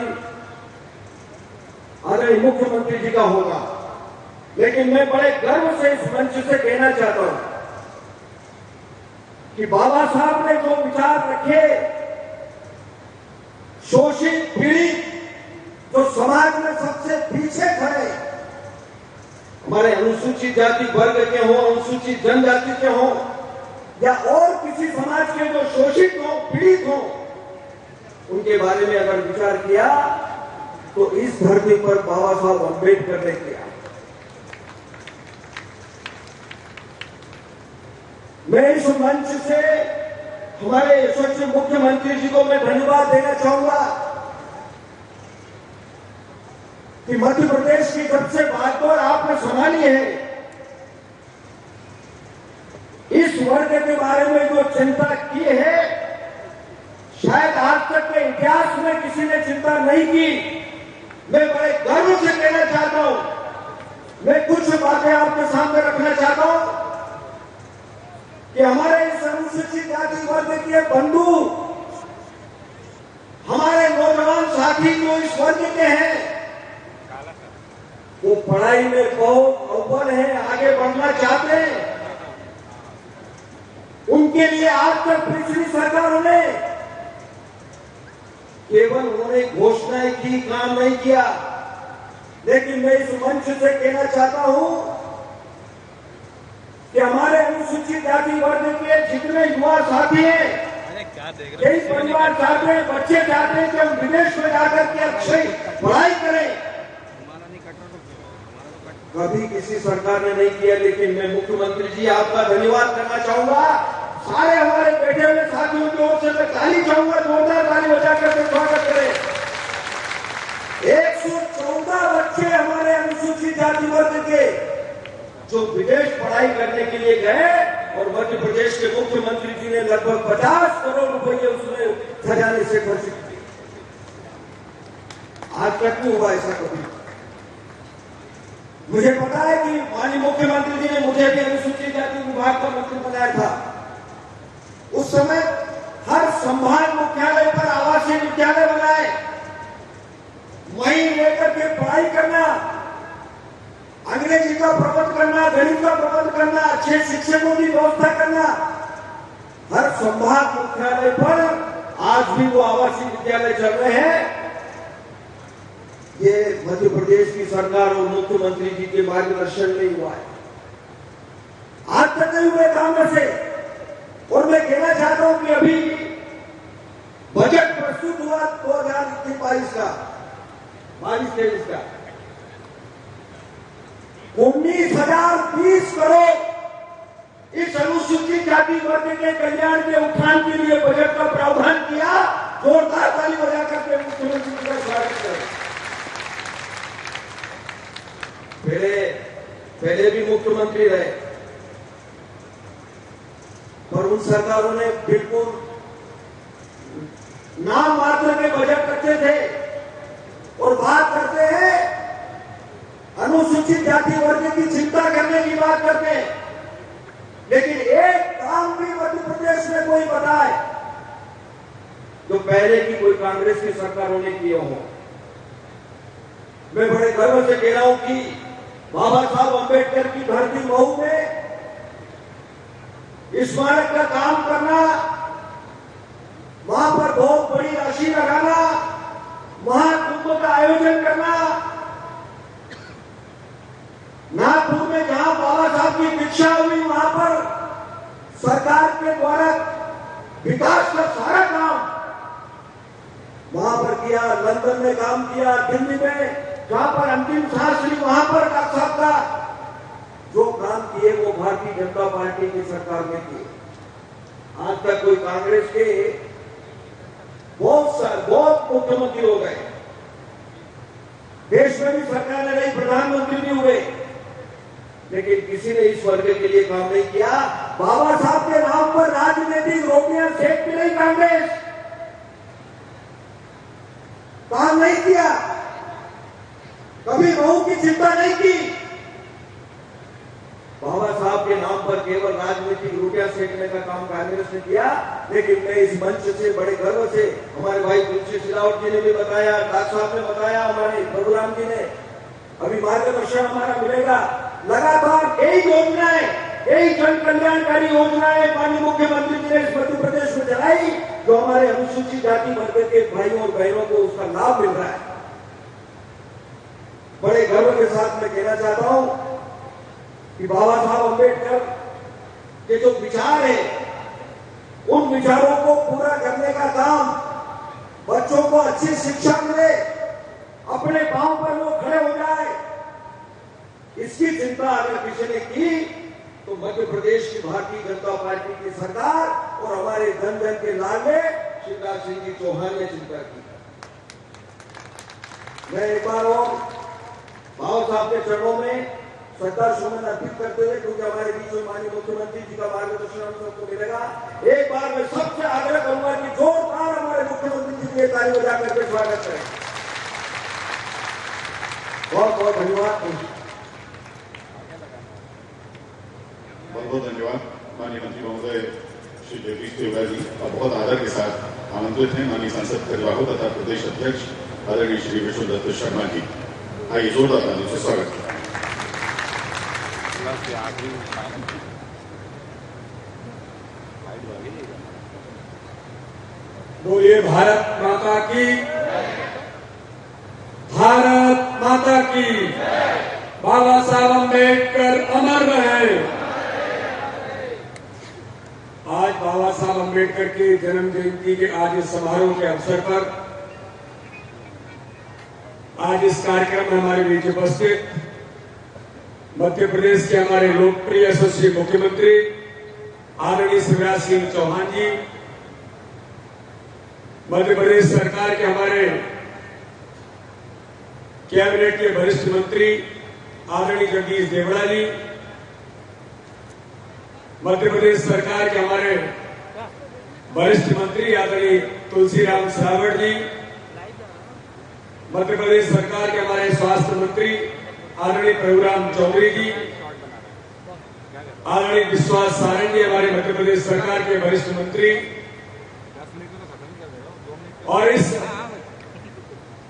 आदरणीय मुख्यमंत्री जी का होगा। लेकिन मैं बड़े गर्व से इस मंच से कहना चाहता हूं कि बाबा साहब ने जो विचार रखे, शोषित पीड़ित, जो समाज में सबसे पीछे खड़े, हमारे अनुसूचित जाति वर्ग के हों, अनुसूचित जनजाति के हों या और किसी समाज के जो शोषित हों, पीड़ित हों, उनके बारे में अगर विचार किया तो इस धरती पर बाबा साहब अम्बेडकर ने किया। मैं इस मंच से हमारे यशस्वी मुख्यमंत्री जी को मैं धन्यवाद देना चाहूंगा कि मध्य प्रदेश की जब से बागडोर आपने संभाली है, इस वर्ग के बारे में जो चिंता की है, शायद आज तक के इतिहास में किसी ने चिंता नहीं की। मैं बड़े गर्व से कहना चाहता हूं, मैं कुछ बातें आपके सामने रखना चाहता हूं कि हमारे इस अनुसूचित जाति वर्ग के बंधु, हमारे नौजवान साथी जो इस वर्ग के हैं, वो पढ़ाई में बहुत अव्वल है, आगे बढ़ना चाहते हैं। उनके लिए आज तक पिछली सरकारों ने केवल उन्होंने घोषणाएं की, काम नहीं किया। लेकिन मैं इस मंच से कहना चाहता हूं कि हमारे अनुसूचित जाति वर्ग के जितने युवा साथी हैं, कई परिवार चाहते हैं, बच्चे चाहते हैं कि हम विदेश में जाकर के अच्छी पढ़ाई करें। कभी किसी सरकार ने नहीं किया। लेकिन मैं मुख्यमंत्री जी आपका धन्यवाद करना चाहूंगा। सारे हमारे बैठे हुए साथियों की ओर से मैं ताली चाहूंगा, जोरदार ताली बजा करके स्वागत करें। 114 बच्चे हमारे अनुसूचित जाति वर्ग के जो विदेश पढ़ाई करने के लिए गए और मध्य प्रदेश के मुख्यमंत्री जी ने लगभग 50 करोड़ रुपए उसमें खजाने से खर्च किए। आज तक नहीं हुआ ऐसा कभी। मुझे पता है कि माननीय मुख्यमंत्री जी ने मुझे भी अनुसूचित जाति विभाग का मंत्री बनाया था। उस समय हर संभाग मुख्यालय पर आवासीय विद्यालय बनाए, वहीं लेकर के पढ़ाई करना, अंग्रेजी का प्रबंध करना, गणित का प्रबंध करना, अच्छे शिक्षकों की व्यवस्था करना। हर संभाग मुख्यालय पर आज भी वो आवासीय विद्यालय चल रहे हैं। ये मध्य प्रदेश की सरकार और मुख्यमंत्री जी के मार्गदर्शन में हुआ है। आज तक नहीं हुए काम में से। और मैं कहना चाहता हूं कि अभी बजट प्रस्तुत हुआ 2022 का, 22-23 का, 19,020 करोड़ इस अनुसूचित जाति वर्ग के कल्याण के उत्थान के लिए बजट का प्रावधान किया। जोरदार ताली बजा करके मुख्यमंत्री जी का स्वागत करें। पहले भी मुख्यमंत्री रहे, पर उन सरकारों ने बिल्कुल नाम मात्र के बजट रखते थे और बात करते हैं अनुसूचित जाति वर्ग की चिंता करने की बात करते हैं। लेकिन एक काम भी मध्य प्रदेश में कोई बताए जो पहले की कोई कांग्रेस की सरकारों ने किए हों। मैं बड़े गर्व से कह रहा हूं कि बाबा साहब अंबेडकर की धरती मऊ में स्मारक का काम करना, वहां पर बहुत बड़ी राशि लगाना, महाकुंभ का आयोजन करना, नागपुर में जहां बाबा साहब की दीक्षा हुई वहां पर सरकार के द्वारा विकास का सारा काम वहां पर किया, लंदन में काम किया, दिल्ली में जहां पर अंतिम सांस ली वहां पर डॉक्टर साहब का जो काम किए वो भारतीय जनता पार्टी की सरकार ने किए। आज तक कोई कांग्रेस के बहुत मुख्यमंत्री हो गए, देश में भी सरकार ने नहीं, प्रधानमंत्री भी हुए, लेकिन किसी ने इस वर्ग के लिए काम नहीं किया। बाबा साहब के नाम पर राजनीतिक रोटियां सेकती नहीं कांग्रेस, काम नहीं किया, कभी मऊ की चिंता नहीं की। बाबा साहब के नाम पर केवल राजनीतिक रोटियां सेकने का काम कांग्रेस ने किया। लेकिन मैं इस मंच से बड़े गर्व से, हमारे भाई तुलसी सिलावट जी ने भी बताया, डॉक्टर साहब ने बताया, हमारे प्रभुराम जी ने, अभी मार्गदर्शन हमारा मिलेगा। लगातार कई योजनाएं, कई जन कल्याणकारी योजनाएं माननीय मुख्यमंत्री जी ने इस मध्य प्रदेश में चलाई, जो हमारे अनुसूचित जाति वर्ग के भाइयों और बहनों को उसका लाभ मिल रहा है। बड़े गर्व के साथ मैं कहना चाहता हूं कि बाबा साहब अंबेडकर के जो विचार है, उन विचारों को पूरा करने का काम, बच्चों को अच्छी शिक्षा मिले, अपने पांव पर वो खड़े हो जाए, इसकी चिंता अगर किसी ने की तो मध्य प्रदेश की भारतीय जनता पार्टी की सरकार और हमारे जन जन के लाडले शिवराज सिंह जी चौहान ने चिंता की। मैं एक बार और बाबा साहब के चरणों में श्रद्धा सुमन अर्पित करते हुए, क्योंकि हमारे बीच में माननीय मुख्यमंत्री जी का मार्गदर्शन हम सबको मिलेगा, एक बार मैं सबसे आग्रह करूंगा कि जोरदार हमारे मुख्यमंत्री जी के ताली बजा करके स्वागत करें। बहुत बहुत धन्यवाद। बहुत बहुत धन्यवाद माननीय मंत्री महोदय श्री जगदीश देवड़ा जी। और बहुत आदर के साथ आमंत्रित हैं माननीय सांसद खजुराहो तथा प्रदेश अध्यक्ष आदरणीय श्री विष्णुदत्त शर्मा जी। आइए जोरदार तालियों से स्वागत करें। बोलिए भारत माता की, भारत माता की। बाबा साहब अंबेडकर अमर रहे। आज बाबा साहब अंबेडकर के जन्म जयंती के आज इस समारोह के अवसर पर आज इस कार्यक्रम में हमारे बीच उपस्थित मध्य प्रदेश के हमारे लोकप्रिय यशस्वी मुख्यमंत्री आदरणीय शिवराज सिंह चौहान जी, मध्य प्रदेश सरकार के हमारे कैबिनेट के वरिष्ठ मंत्री आदरणीय जगदीश देवड़ा जी, मध्य प्रदेश सरकार के हमारे वरिष्ठ मंत्री आदरणीय तुलसीराम सिलावट जी, मध्य प्रदेश सरकार के हमारे स्वास्थ्य मंत्री आदरणीय प्रभुराम चौधरी जी, आदरणीय विश्वास सारण जी हमारे मध्य प्रदेश सरकार के वरिष्ठ मंत्री, और इस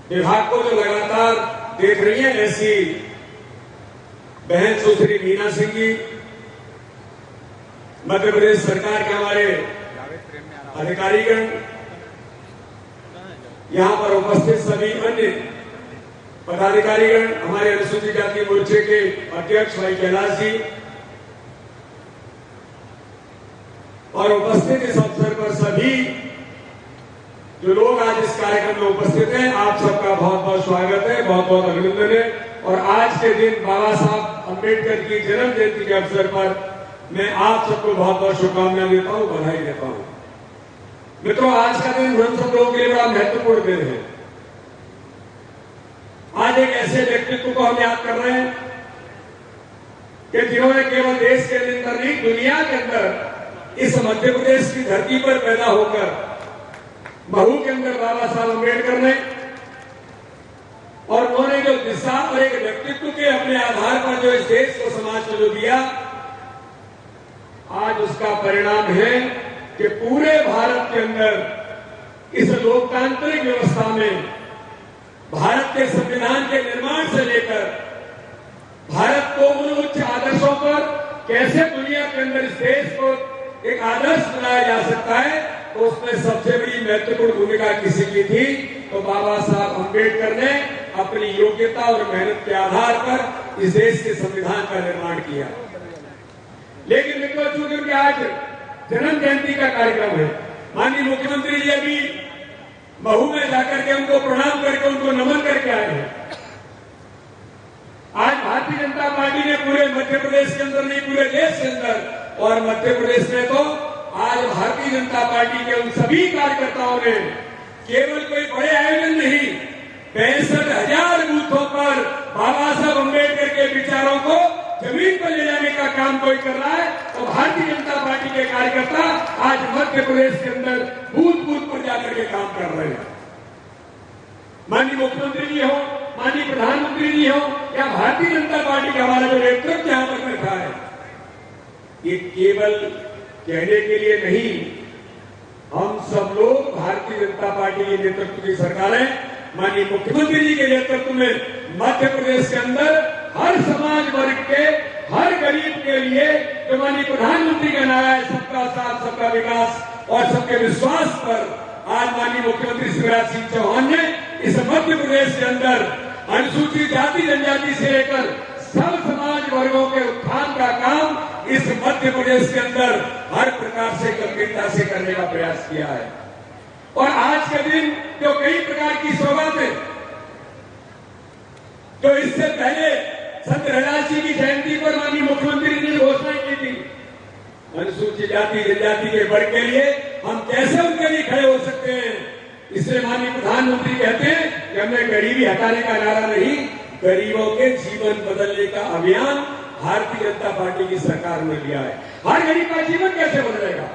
विभाग को जो लगातार देख रही है ऐसी बहन सुश्री मीना सिंह जी, मध्य प्रदेश सरकार के हमारे अधिकारीगण, यहां पर उपस्थित सभी अन्य पदाधिकारीगण, हमारे अनुसूचित जाति मोर्चे के अध्यक्ष भाई कैलाश जी, और उपस्थित इस अवसर पर सभी जो लोग आज इस कार्यक्रम में उपस्थित हैं, आप सबका बहुत बहुत स्वागत है, बहुत बहुत अभिनंदन है। और आज के दिन बाबा साहब अंबेडकर की जन्म जयंती के अवसर पर मैं आप सबको बहुत बहुत शुभकामनाएं देता हूं, बधाई देता हूं। मित्रों, आज का दिन हम सब लोगों के लिए बड़ा महत्वपूर्ण दिन है। आज एक ऐसे व्यक्तित्व को हम याद कर रहे हैं कि जिन्होंने केवल देश के अंदर नहीं, दुनिया के अंदर इस मध्य प्रदेश की धरती पर पैदा होकर महू के अंदर बाबा साहब अंबेडकर ने, और उन्होंने जो दिशा और एक व्यक्तित्व के अपने आधार पर जो इस देश को समाज को जो दिया, आज उसका परिणाम है कि पूरे भारत के अंदर इस लोकतांत्रिक व्यवस्था में भारत के संविधान के निर्माण से लेकर भारत को उन उच्च आदर्शों पर कैसे दुनिया के अंदर इस देश को एक आदर्श बनाया जा सकता है, तो उसमें सबसे बड़ी महत्वपूर्ण भूमिका किसी की थी, तो बाबा साहब अम्बेडकर ने अपनी योग्यता और मेहनत के आधार पर इस देश के संविधान का निर्माण किया। लेकिन मित्रों, चूंकि उनके आज जन्म जयंती का कार्यक्रम है, माननीय मुख्यमंत्री जी अभी महू में जाकर के उनको प्रणाम करके उनको नमन करके आए हैं। आज भारतीय जनता पार्टी ने पूरे मध्य प्रदेश के अंदर नहीं, पूरे देश के अंदर और मध्य प्रदेश में तो आज भारतीय जनता पार्टी के उन सभी कार्यकर्ताओं ने केवल कोई बड़े आयोजन नहीं, 65,000 बूथों पर बाबा साहब अम्बेडकर के विचारों को जमीन पर ले जाने का काम कोई कर रहा है, तो भारतीय जनता पार्टी के कार्यकर्ता आज मध्य प्रदेश के अंदर बूथ बूथ पर जाकर के काम कर रहे हैं। माननीय मुख्यमंत्री जी हो, माननीय प्रधानमंत्री जी हो या भारतीय जनता पार्टी का हमारा जो नेतृत्व यहां पर बैठा है, ये केवल कहने के लिए नहीं, हम सब लोग भारतीय जनता पार्टी के नेतृत्व की सरकार है। माननीय मुख्यमंत्री जी के नेतृत्व में मध्य प्रदेश के अंदर हर समाज वर्ग के, हर गरीब के लिए जो माननीय प्रधानमंत्री का नारा है, सबका साथ सबका विकास और सबके विश्वास पर, आज माननीय मुख्यमंत्री शिवराज सिंह चौहान ने इस मध्य प्रदेश के अंदर अनुसूचित जाति जनजाति से लेकर सब समाज वर्गों के उत्थान का काम इस मध्य प्रदेश के अंदर हर प्रकार से गंभीरता से करने का प्रयास किया है। और आज के दिन जो कई प्रकार की सौगातें, जो इससे पहले संत रविदास जी की जयंती पर माननीय मुख्यमंत्री जी ने घोषणा की थी, अनुसूचित जाति जनजाति के वर्ग के लिए हम कैसे उनके लिए खड़े हो सकते हैं, इसलिए माननीय प्रधानमंत्री कहते हैं कि हमने गरीबी हटाने का नारा नहीं, गरीबों के जीवन बदलने का अभियान भारतीय जनता पार्टी की सरकार ने लिया है। हर गरीब का जीवन कैसे बदलेगा,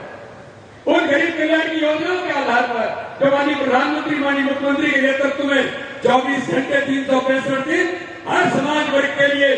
उन गरीब कल्याण की योजनाओं के आधार पर जो माननीय प्रधानमंत्री माननीय मुख्यमंत्री के नेतृत्व में 24 घंटे 365 दिन हर समाज वर्ग के लिए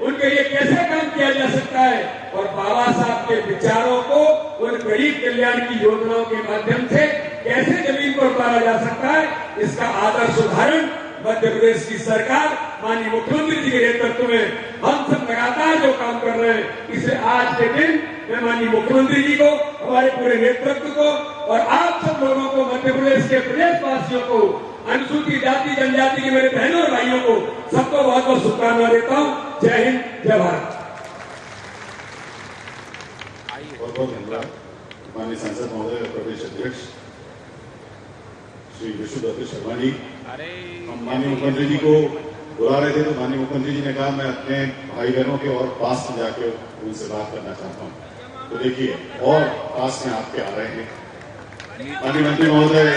उनके लिए कैसे काम किया जा सकता है, और बाबा साहब के विचारों को उन गरीब कल्याण की योजनाओं के माध्यम से कैसे जमीन पर उतारा जा सकता है, इसका आदर्श उदाहरण मध्य प्रदेश की सरकार माननीय मुख्यमंत्री जी के नेतृत्व में हम सब लगातार जो काम कर रहे हैं, इसे आज के दिन मैं माननीय मुख्यमंत्री जी को, हमारे पूरे नेतृत्व को और आप सब लोगों को, मध्य प्रदेश के प्रदेशवासियों को, अनुसूचित जाति जनजाति के मेरे बहनों और भाइयों को, सबको बहुत बहुत शुभकामना देता हूँ। जय हिंद, जय भारत। बहुत बहुत धन्यवाद माननीय सांसद महोदय, प्रदेश अध्यक्ष श्री विष्णुदत्त शर्मा जी। हम माननीय मुख्यमंत्री जी को बुला रहे थे, तो माननीय मुख्यमंत्री जी ने कहा मैं अपने भाई बहनों के और पास में जाके उनसे बात करना चाहता हूँ। तो देखिए, और पास में आपके आ रहे हैं माननीय मंत्री महोदय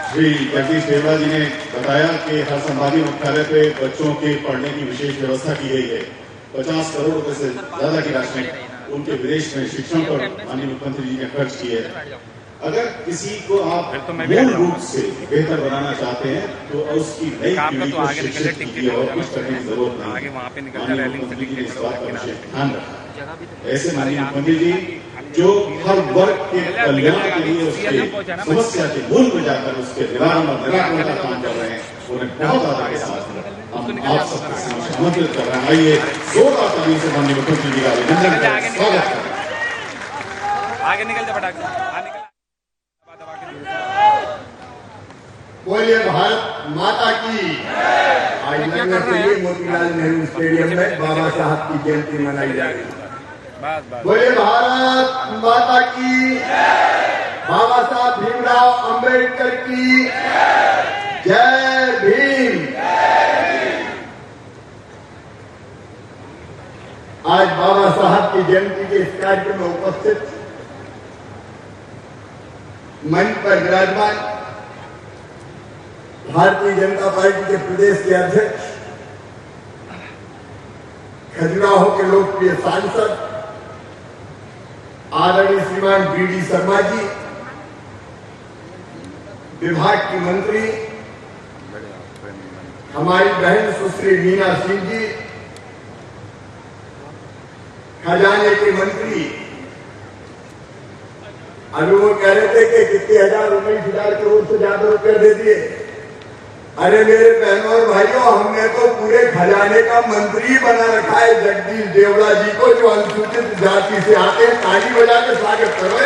श्री जगदीश देवड़ा जी ने बताया कि हर संभागीय मुख्यालय पे बच्चों के पढ़ने की विशेष व्यवस्था की गई है। 50 करोड़ रुपए से ज्यादा की राशि उनके विदेश में शिक्षण पर माननीय मुख्यमंत्री जी ने खर्च की है। अगर किसी को आप मूल रूप से बेहतर बनाना चाहते हैं तो उसकी नई पीढ़ी को शिक्षित कीजिए और कुछ करने की जरूरत नहीं। माननीय मुख्यमंत्री जी ने इस बात का विशेष ध्यान रखा। ऐसे माननीय मुख्यमंत्री जी जो हर वर्ग के कल्याण के लिए उसके समस्या के मूल में जाकर उसके निवारण और निराकरण का काम कर रहे हैं, उन्हें बहुत आदर के साथ हम आप सबके समक्ष आमंत्रित कर रहे हैं। आइए जोरदार ताली से माननीय मुख्यमंत्री जी का अभिनंदन करें, स्वागत करें। आगे निकलते फटाक। बोलिए भारत माता की। आज लगना चाहिए मोतीलाल नेहरू स्टेडियम में बाबा साहब की जयंती मनाई जा रही है। बोलिए भारत माता की। बाबा साहब भीमराव अंबेडकर की जय भीम। आज बाबा साहब की जयंती के इस कार्यक्रम में उपस्थित मंच पर विराजमान भारतीय जनता पार्टी के प्रदेश के अध्यक्ष, खजुराहो के लोकप्रिय सांसद आदरणीय श्रीमान बीडी शर्मा जी, विभाग की मंत्री हमारी बहन सुश्री मीना सिंह जी, खजाने के मंत्री अभी वो कह रहे थे कि कितने हजार 19,000 करोड़ से ज्यादा रुपए दे दिए। अरे मेरे बहनों और भाइयों, हमने तो पूरे खजाने का मंत्री बना रखा है जगदीश देवड़ा जी को, जो अनुसूचित जाति से आते हैं। ताली बजा के स्वागत करो।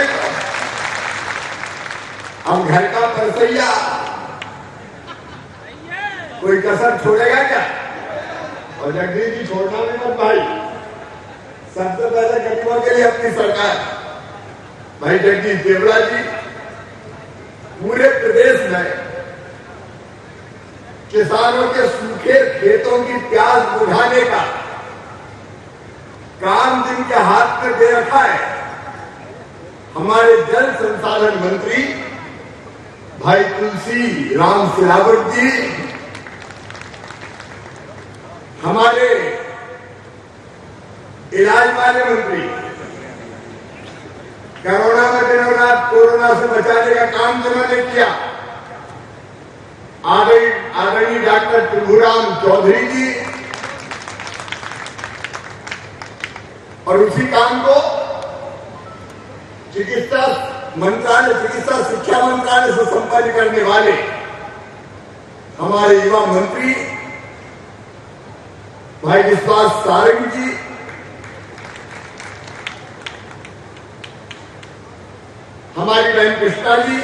हम घर का परसैया, कोई कसर छोड़ेगा क्या? और जगदीश जी छोड़ना भी मत भाई। सबसे पहले गरीबों के लिए अपनी सरकार, भाई जगदीश देवड़ा जी पूरे प्रदेश में किसानों के सूखे खेतों की प्यास बुझाने का काम जिनके हाथ में दे रखा है, हमारे जल संसाधन मंत्री भाई तुलसी राम सिलावट जी, हमारे इलाज वाले मंत्री, कोरोना में दिनों रात कोरोना से बचाने का काम जिन्होंने किया, आदरणीय डॉक्टर प्रभुराम चौधरी जी, और उसी काम को चिकित्सा शिक्षा मंत्रालय से संपन्न करने वाले हमारे युवा मंत्री भाई विश्वास सारंग जी, हमारी बहन कृष्णा जी,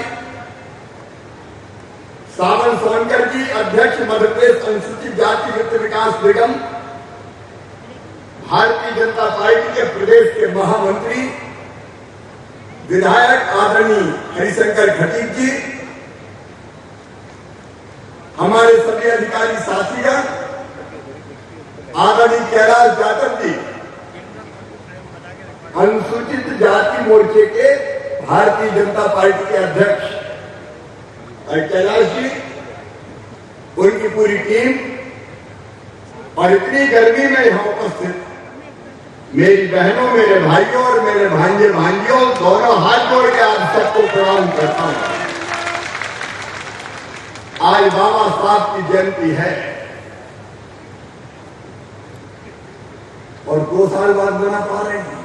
सावन सोनकर जी, अध्यक्ष मध्य प्रदेश अनुसूचित जाति वित्त विकास निगम, भारतीय जनता पार्टी के प्रदेश के महामंत्री विधायक आदरणीय हरिशंकर खटीक जी, हमारे सभी अधिकारी साथीगण, आदरणीय कैलाश जाटव जी, अनुसूचित जाति मोर्चे के भारतीय जनता पार्टी के अध्यक्ष कैलाश जी, उनकी पूरी टीम, और इतनी गर्मी में यहां उपस्थित मेरी बहनों, मेरे भाइयों और मेरे भांजे भांजियों, दोनों हाथ जोड़ के आप सबको प्रणाम करता हूं। आज बाबा साहब की जयंती है और 2 साल बाद मना पा रहे हैं।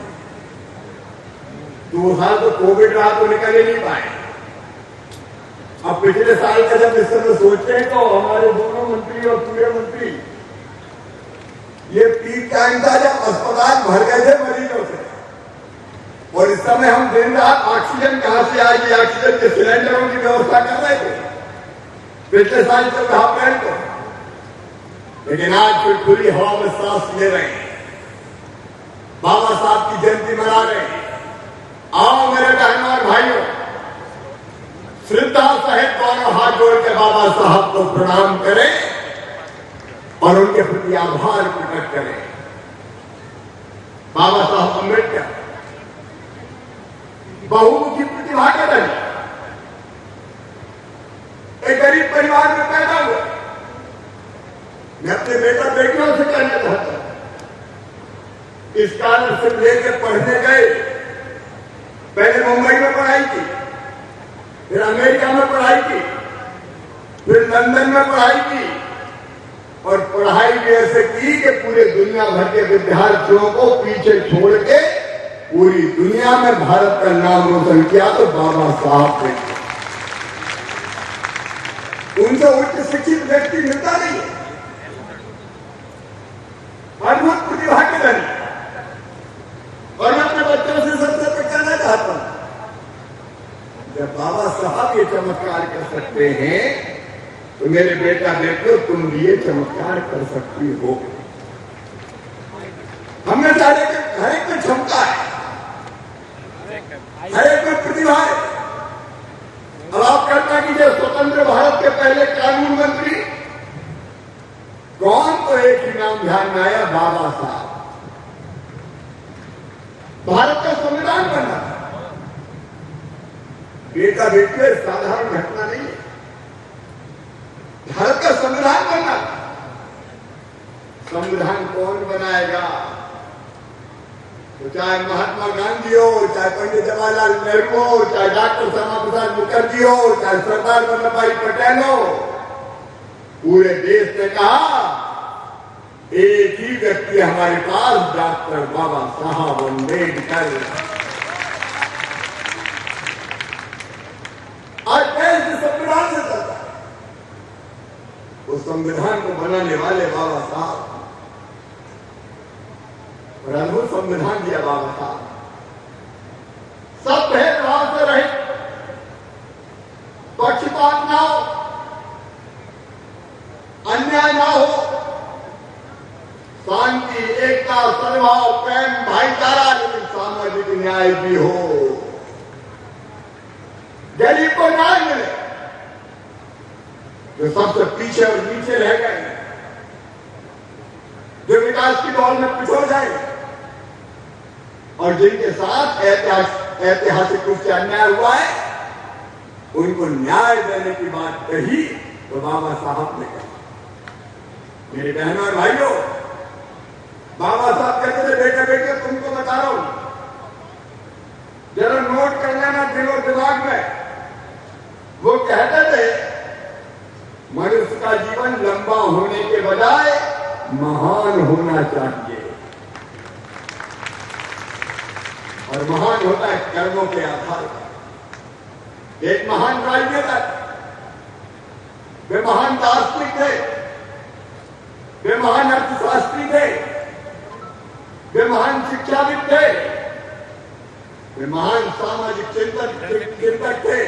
2 साल तो कोविड रहा तो निकल ही नहीं पाए। अब पिछले साल का जब इस समय सोचते हैं तो हमारे दोनों मंत्री और पूरे मंत्री, ये पीक टाइम था जब अस्पताल भर गए थे मरीजों से, और इस समय हम दिन रात ऑक्सीजन कहां से आएगी, ऑक्सीजन के सिलेंडरों की व्यवस्था कर रहे थे पिछले साल चल रहा अप्रैल को। लेकिन आज फिर खुली हवा में सांस ले रहे हैं, बाबा साहब की जयंती मना रहे हैं। आओ मेरे बहनों और भाइयों, श्रद्धा सहित दोनों हाथ जोड़ के बाबा साहब को प्रणाम करें और उनके प्रति आभार प्रकट करें। बाबा साहब अम्बेडकर बहुमुखी प्रतिभा के धनी, एक गरीब परिवार में पैदा हुए। मैं अपने बेटा बेटियों से कहना चाहता हूं, इस स्कॉलरशिप लेकर पढ़ने गए, पहले मुंबई में पढ़ाई की, फिर अमेरिका में पढ़ाई की, फिर लंदन में पढ़ाई की, और पढ़ाई भी ऐसे की कि पूरे दुनिया भर के विद्यार्थियों को पीछे छोड़ के पूरी दुनिया में भारत का नाम रोशन किया तो बाबा साहब ने। उनसे उच्च शिक्षित व्यक्ति मिलता नहीं है, अद्भुत प्रतिभा के धनी। और मैं अपने बच्चों से सबसे कहना चाहता हूं, जब बाबा साहब ये चमत्कार कर सकते हैं तो मेरे बेटा बेटियों, तुम भी ये चमत्कार कर सकती हो। हमें हर एक में क्षमता है, हर एक में प्रतिभा है। अब आप कल्पना कीजिए, स्वतंत्र भारत के पहले कानून मंत्री कौन? तो एक ही नाम ध्यान में आया, बाबा साहब। भारत का संविधान बना, बेटा बेटियों साधारण घटना नहीं है। भारत का संविधान बनना, संविधान कौन बनाएगा? तो चाहे महात्मा गांधी हो, चाहे पंडित जवाहरलाल नेहरू हो, चाहे डॉक्टर श्यामा प्रसाद मुखर्जी हो, चाहे सरदार वल्लभ भाई पटेल हो, पूरे देश ने कहा एक ही व्यक्ति हमारे पास, डॉक्टर बाबा साहब अम्बेडकर। संविधान को बनाने वाले बाबा साहब और अद्भुत संविधान दिया बाबा साहब। सब भेदभाव से रहित, पक्षपात ना हो, अन्याय ना हो, शांति, एकता, सद्भाव, प्रेम, भाईचारा, लेकिन सामाजिक न्याय भी हो। गरीब को न्याय मिले, जो सबसे पीछे और नीचे रह गए, जो विकास की दौड़ में पिछड़ जाए और जिनके साथ ऐतिहासिक रूप से अन्याय हुआ है, उनको न्याय देने की बात कही तो बाबा साहब ने कहा। मेरे बहनों और भाइयों, बाबा साहब कहते थे, बेटे बेटे तुमको बता रहा हूं, जरा नोट कर लेना दिल और दिमाग में। वो कहते थे मनुष्य का जीवन लंबा होने के बजाय महान होना चाहिए, और महान होता है कर्मों के आधार पर। एक महान राजनेता, वे महान दार्शनिक थे, वे महान अर्थशास्त्री थे, वे महान शिक्षाविद थे, वे महान सामाजिक चिंतक थे,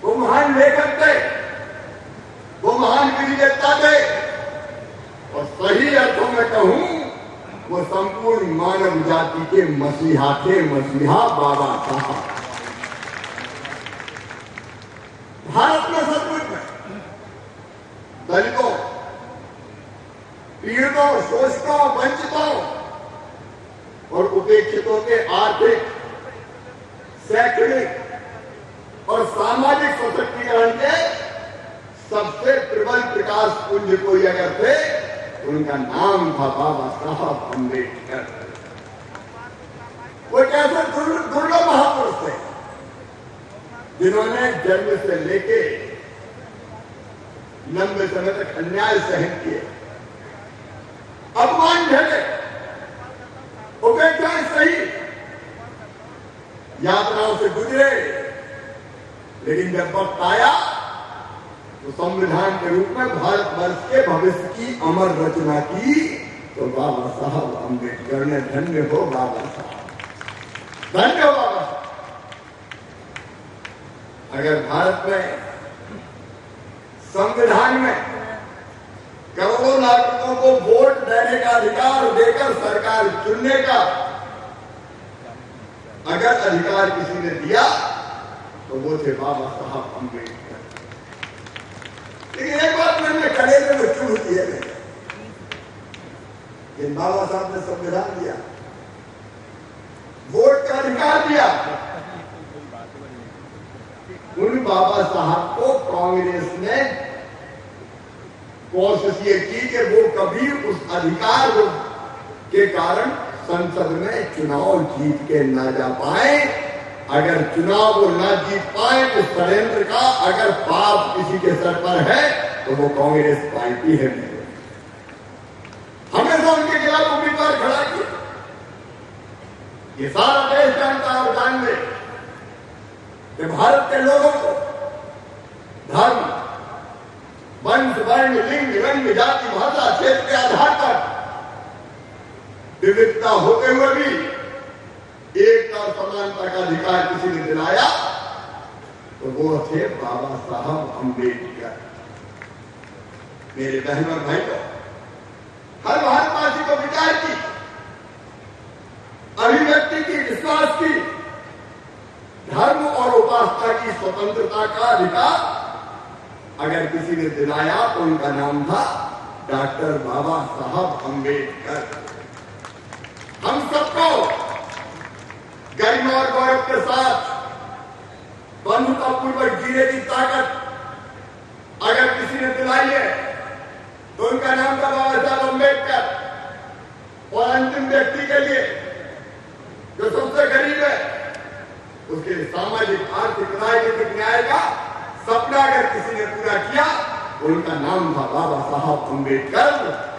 वो महान लेखक थे, वो महान विधिवेत्ता थे, और सही अर्थों में कहूं वो संपूर्ण मानव जाति के मसीहा थे, मसीहा बाबा साहब। भारत में सचमुच में दलितों, पीड़ितों, शोषितों, वंचितों और उपेक्षितों के आर्थिक, शैक्षणिक और सामाजिक सशक्तिकरण के सबसे प्रबल प्रकाश पुंज कोई अगर थे, उनका नाम था बाबा साहब अम्बेडकर। वो कैसे दुर्लभ महापुरुष थे, जिन्होंने जन्म से लेके लंबे समय तक अन्याय सहन किए, अपमान झेले, उपेक्षाएं सही, यात्राओं से गुजरे, लेकिन जब वक्त आया तो संविधान के रूप में भारतवर्ष के भविष्य की अमर रचना की, तो बाबा साहब अम्बेडकर ने, धन्य हो बाबा साहब, धन्य हो बाबा साहब। अगर भारत में संविधान में करोड़ों नागरिकों को वोट देने का अधिकार देकर सरकार चुनने का अगर अधिकार किसी ने दिया तो वो थे बाबा साहब अम्बेडकर। लेकिन एक बात मैंने कलेजे में चुभ होती है, कि बाबा साहब ने संविधान दिया, वोट का अधिकार दिया, उन बाबा साहब को कांग्रेस ने कोशिश ये की कि वो कभी उस अधिकार के कारण संसद में चुनाव जीत के ना जा पाए। अगर चुनाव वो ना जीत पाए तो षड्यंत्र का अगर पाप किसी के सर पर है तो वो कांग्रेस पार्टी है। हमेशा उनके खिलाफ उम्मीदवार खड़ा किया। ये सारा देश जानता और जान ले कि भारत के लोगों को धर्म, वंश, वर्ण, लिंग, रंग, जाति, भाषा, क्षेत्र के आधार पर विविधता होते हुए भी एकता और समानता का अधिकार किसी ने दिलाया तो वो थे बाबा साहब अम्बेडकर। मेरे बहन और भाइयों, हर भारतवासी को विचार की, अभिव्यक्ति की, विश्वास की, धर्म और उपासना की स्वतंत्रता का अधिकार अगर किसी ने दिलाया तो उनका नाम था डॉक्टर बाबा साहब अम्बेडकर। हम सबको गरिमा और गौरव के साथ बंधुतापूर्वक जीने की ताकत अगर किसी ने दिलाई है तो उनका नाम था बाबा साहब अम्बेडकर। और अंतिम व्यक्ति के लिए जो सबसे गरीब है उसके सामाजिक, आर्थिक, राजनीतिक न्याय का सपना अगर किसी ने पूरा किया तो उनका नाम था बाबा साहब अम्बेडकर।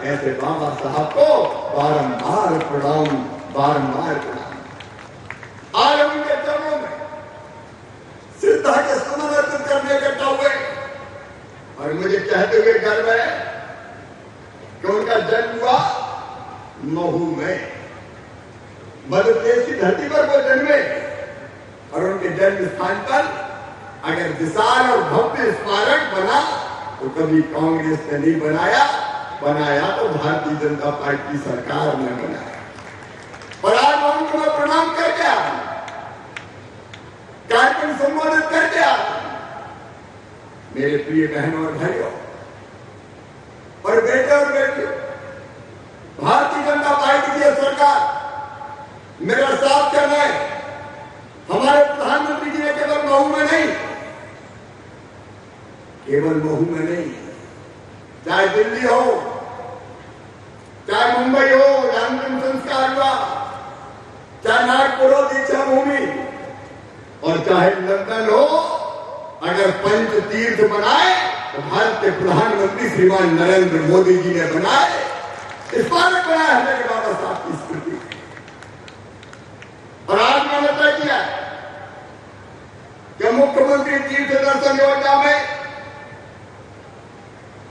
ऐसे बाबा साहब को बारंबार प्रणाम, बारंबार प्रणाम। आज हम उनके चरणों में श्रद्धा के सुमन अर्पित करने इकट्ठा हुए और मुझे कहते कहते हुए गर्व है कि उनका जन्म हुआ महू में, मध्य प्रदेश की धरती पर वो जन्मे और उनके जन्म स्थान पर अगर विशाल और भव्य स्मारक बना तो कभी कांग्रेस ने नहीं बनाया तो भारतीय जनता पार्टी की सरकार ने बनाया। और आज उनको मैं प्रणाम करके आ कार्यक्रम संबोधित करके आ मेरे प्रिय बहनों और भाइयों और बेटे और बेटियों, भारतीय जनता पार्टी की सरकार मेरा साथ करना है। हमारे प्रधानमंत्री जी ने केवल महू में नहीं, चाहे दिल्ली हो, चाहे मुंबई हो, रामकृष्ण संस्कार हुआ, चाहे नागपुर हो दीक्षा भूमि, और चाहे लंदन हो, अगर पंच तीर्थ बनाए तो भारत के प्रधानमंत्री श्रीमान नरेंद्र मोदी जी ने बनाए, स्मारक बनाया है मेरे बाबा साहब की स्मृति। और आज मैंने तय किया कि मुख्यमंत्री तीर्थ दर्शन योजना में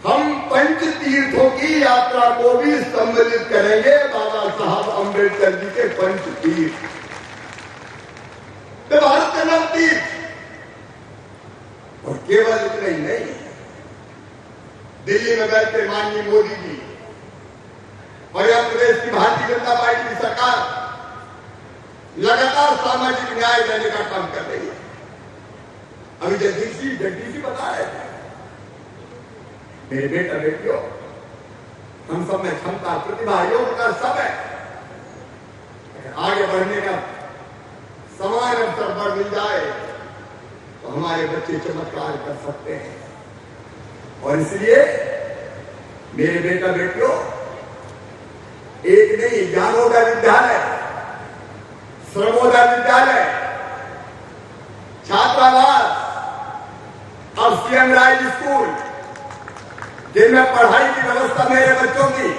हम पंच तीर्थों की यात्रा को भी सम्मिलित करेंगे। बाबा साहब अंबेडकर जी के पंच तीर्थ, तो भारत के नव तीर्थ, और केवल इतना ही नहीं, दिल्ली में बैठे माननीय मोदी जी और यह प्रदेश की भारतीय जनता पार्टी की सरकार लगातार सामाजिक न्याय देने का काम कर रही है। अभी जगदीश जी बता रहे थे, मेरे बेटा बेटियों, हम सब में क्षमता, प्रतिभा, योग्यता सब है। आगे बढ़ने का समान अवसर पर मिल जाए तो हमारे बच्चे चमत्कार कर सकते हैं। और इसलिए मेरे बेटा बेटियों, एक नहीं, ज्ञानोदय विद्यालय, श्रमोदय विद्यालय, छात्रावास और सीएम राइज स्कूल, जिनमें पढ़ाई की व्यवस्था मेरे बच्चों की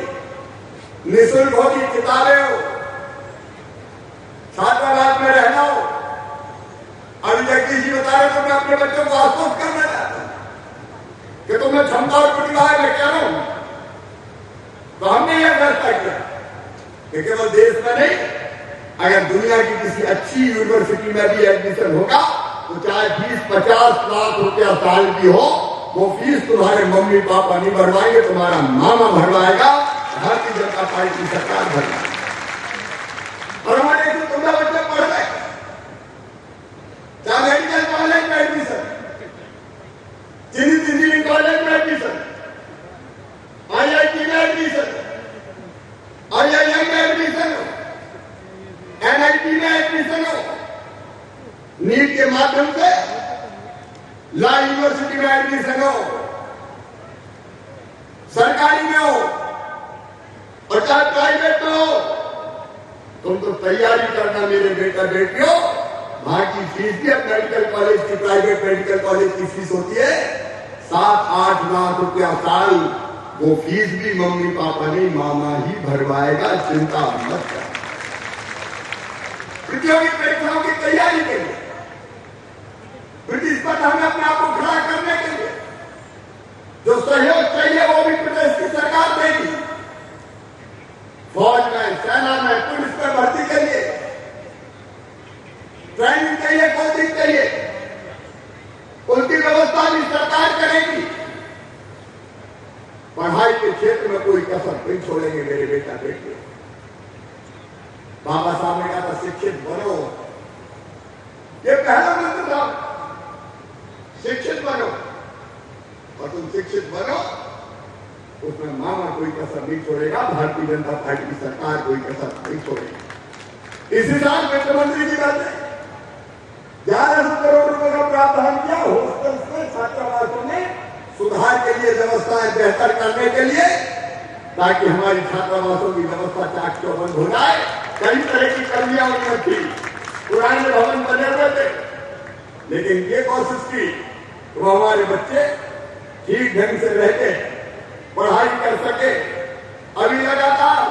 निःशुल्क होगी, किताबें हो, छात्रावास में रहना हो। अभी जगदीश जी बता रहे तो मैं अपने बच्चों को आश्वस्त करना चाहता हूं कि तुम्हें क्षमता और प्रतिभा है, मैं कह रहा हूं। तो हमने यह फैसला किया कि केवल देश में नहीं, अगर दुनिया की किसी अच्छी यूनिवर्सिटी में भी एडमिशन होगा तो चाहे फीस 50 लाख रुपया साल की हो, वो फीस तुम्हारे मम्मी पापा नहीं भरवाएंगे, तुम्हारा मामा भरवाएगा, भारतीय जनता पार्टी की सरकार भरवाएगी। और हमारे जो 14 बच्चे पढ़ रहे, चाहे मेडिकल कॉलेज में एडमिशन, इंजीनियरिंग कॉलेज में एडमिशन, IIT में एडमिशन, IIM में एडमिशन हो, NIT में एडमिशन हो, नीट के माध्यम से ला यूनिवर्सिटी में एडमिशन हो, सरकारी में हो और चाहे प्राइवेट में हो, तुम तो तैयारी करना मेरे बेटा बेटियों। वहां की फीस भी अब मेडिकल कॉलेज की, प्राइवेट मेडिकल कॉलेज की फीस होती है 7-8 लाख रुपया साल। वो फीस भी मम्मी पापा नहीं, मामा ही भरवाएगा, चिंता मत कर। प्रतियोगी परीक्षाओं की तैयारी के लिए, प्रतिस्पर्धा में अपने आप को खड़ा करने के लिए जो सहयोग चाहिए वो भी प्रदेश की सरकार देगी। फौज में, सेना में, पुलिस में भर्ती के लिए ट्रेनिंग चाहिए, कोचिंग चाहिए, उनकी व्यवस्था भी सरकार करेगी। पढ़ाई के क्षेत्र में कोई कसर नहीं छोड़ेंगे मेरे बेटा बेटियों। बाबा साहब ने कहा था शिक्षित बनो, ये पहला मंत्र था, शिक्षित बनो। और तुम शिक्षित बनो, उसमें मामा कोई कसर नहीं छोड़ेगा, भारतीय जनता पार्टी की सरकार कोई कसर नहीं छोड़ेगी। इसी साल वित्त मंत्री जी ने 1100 करोड़ रुपए का प्रावधान किया हॉस्टल में, छात्रावासों में सुधार के लिए, व्यवस्थाएं बेहतर करने के लिए, ताकि हमारी छात्रावासों की व्यवस्था चाक चौबंद हो जाए। कई तरह की कर्मियां उनमें थी, पुराने भवन बने हुए थे, लेकिन ये कोशिश की तो हमारे बच्चे ठीक ढंग से रह के पढ़ाई कर सके। अभी लगातार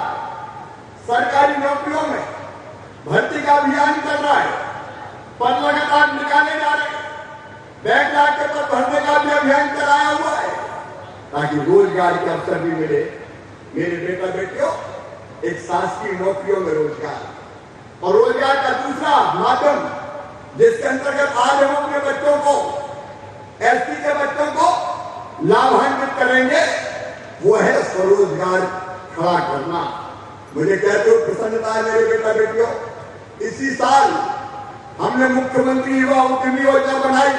सरकारी नौकरियों में भर्ती का अभियान चल रहा है, पद लगातार निकाले जा रहे हैं, बैकलॉग के पद भरने का भी अभियान चलाया हुआ है। ताकि रोजगार के अवसर भी मिले। मेरे बेटा बेटियों, एक शासकीय नौकरियों में रोजगार और रोजगार का दूसरा माध्यम जिसके अंतर्गत आज हम अपने बच्चों को, एसटी के बच्चों को लाभान्वित करेंगे, वो है स्वरोजगार खड़ा करना। मुझे कहते हो प्रसन्नता है मेरे बेटा बेटियों। इसी साल हमने मुख्यमंत्री युवा उद्यमी योजना बनाई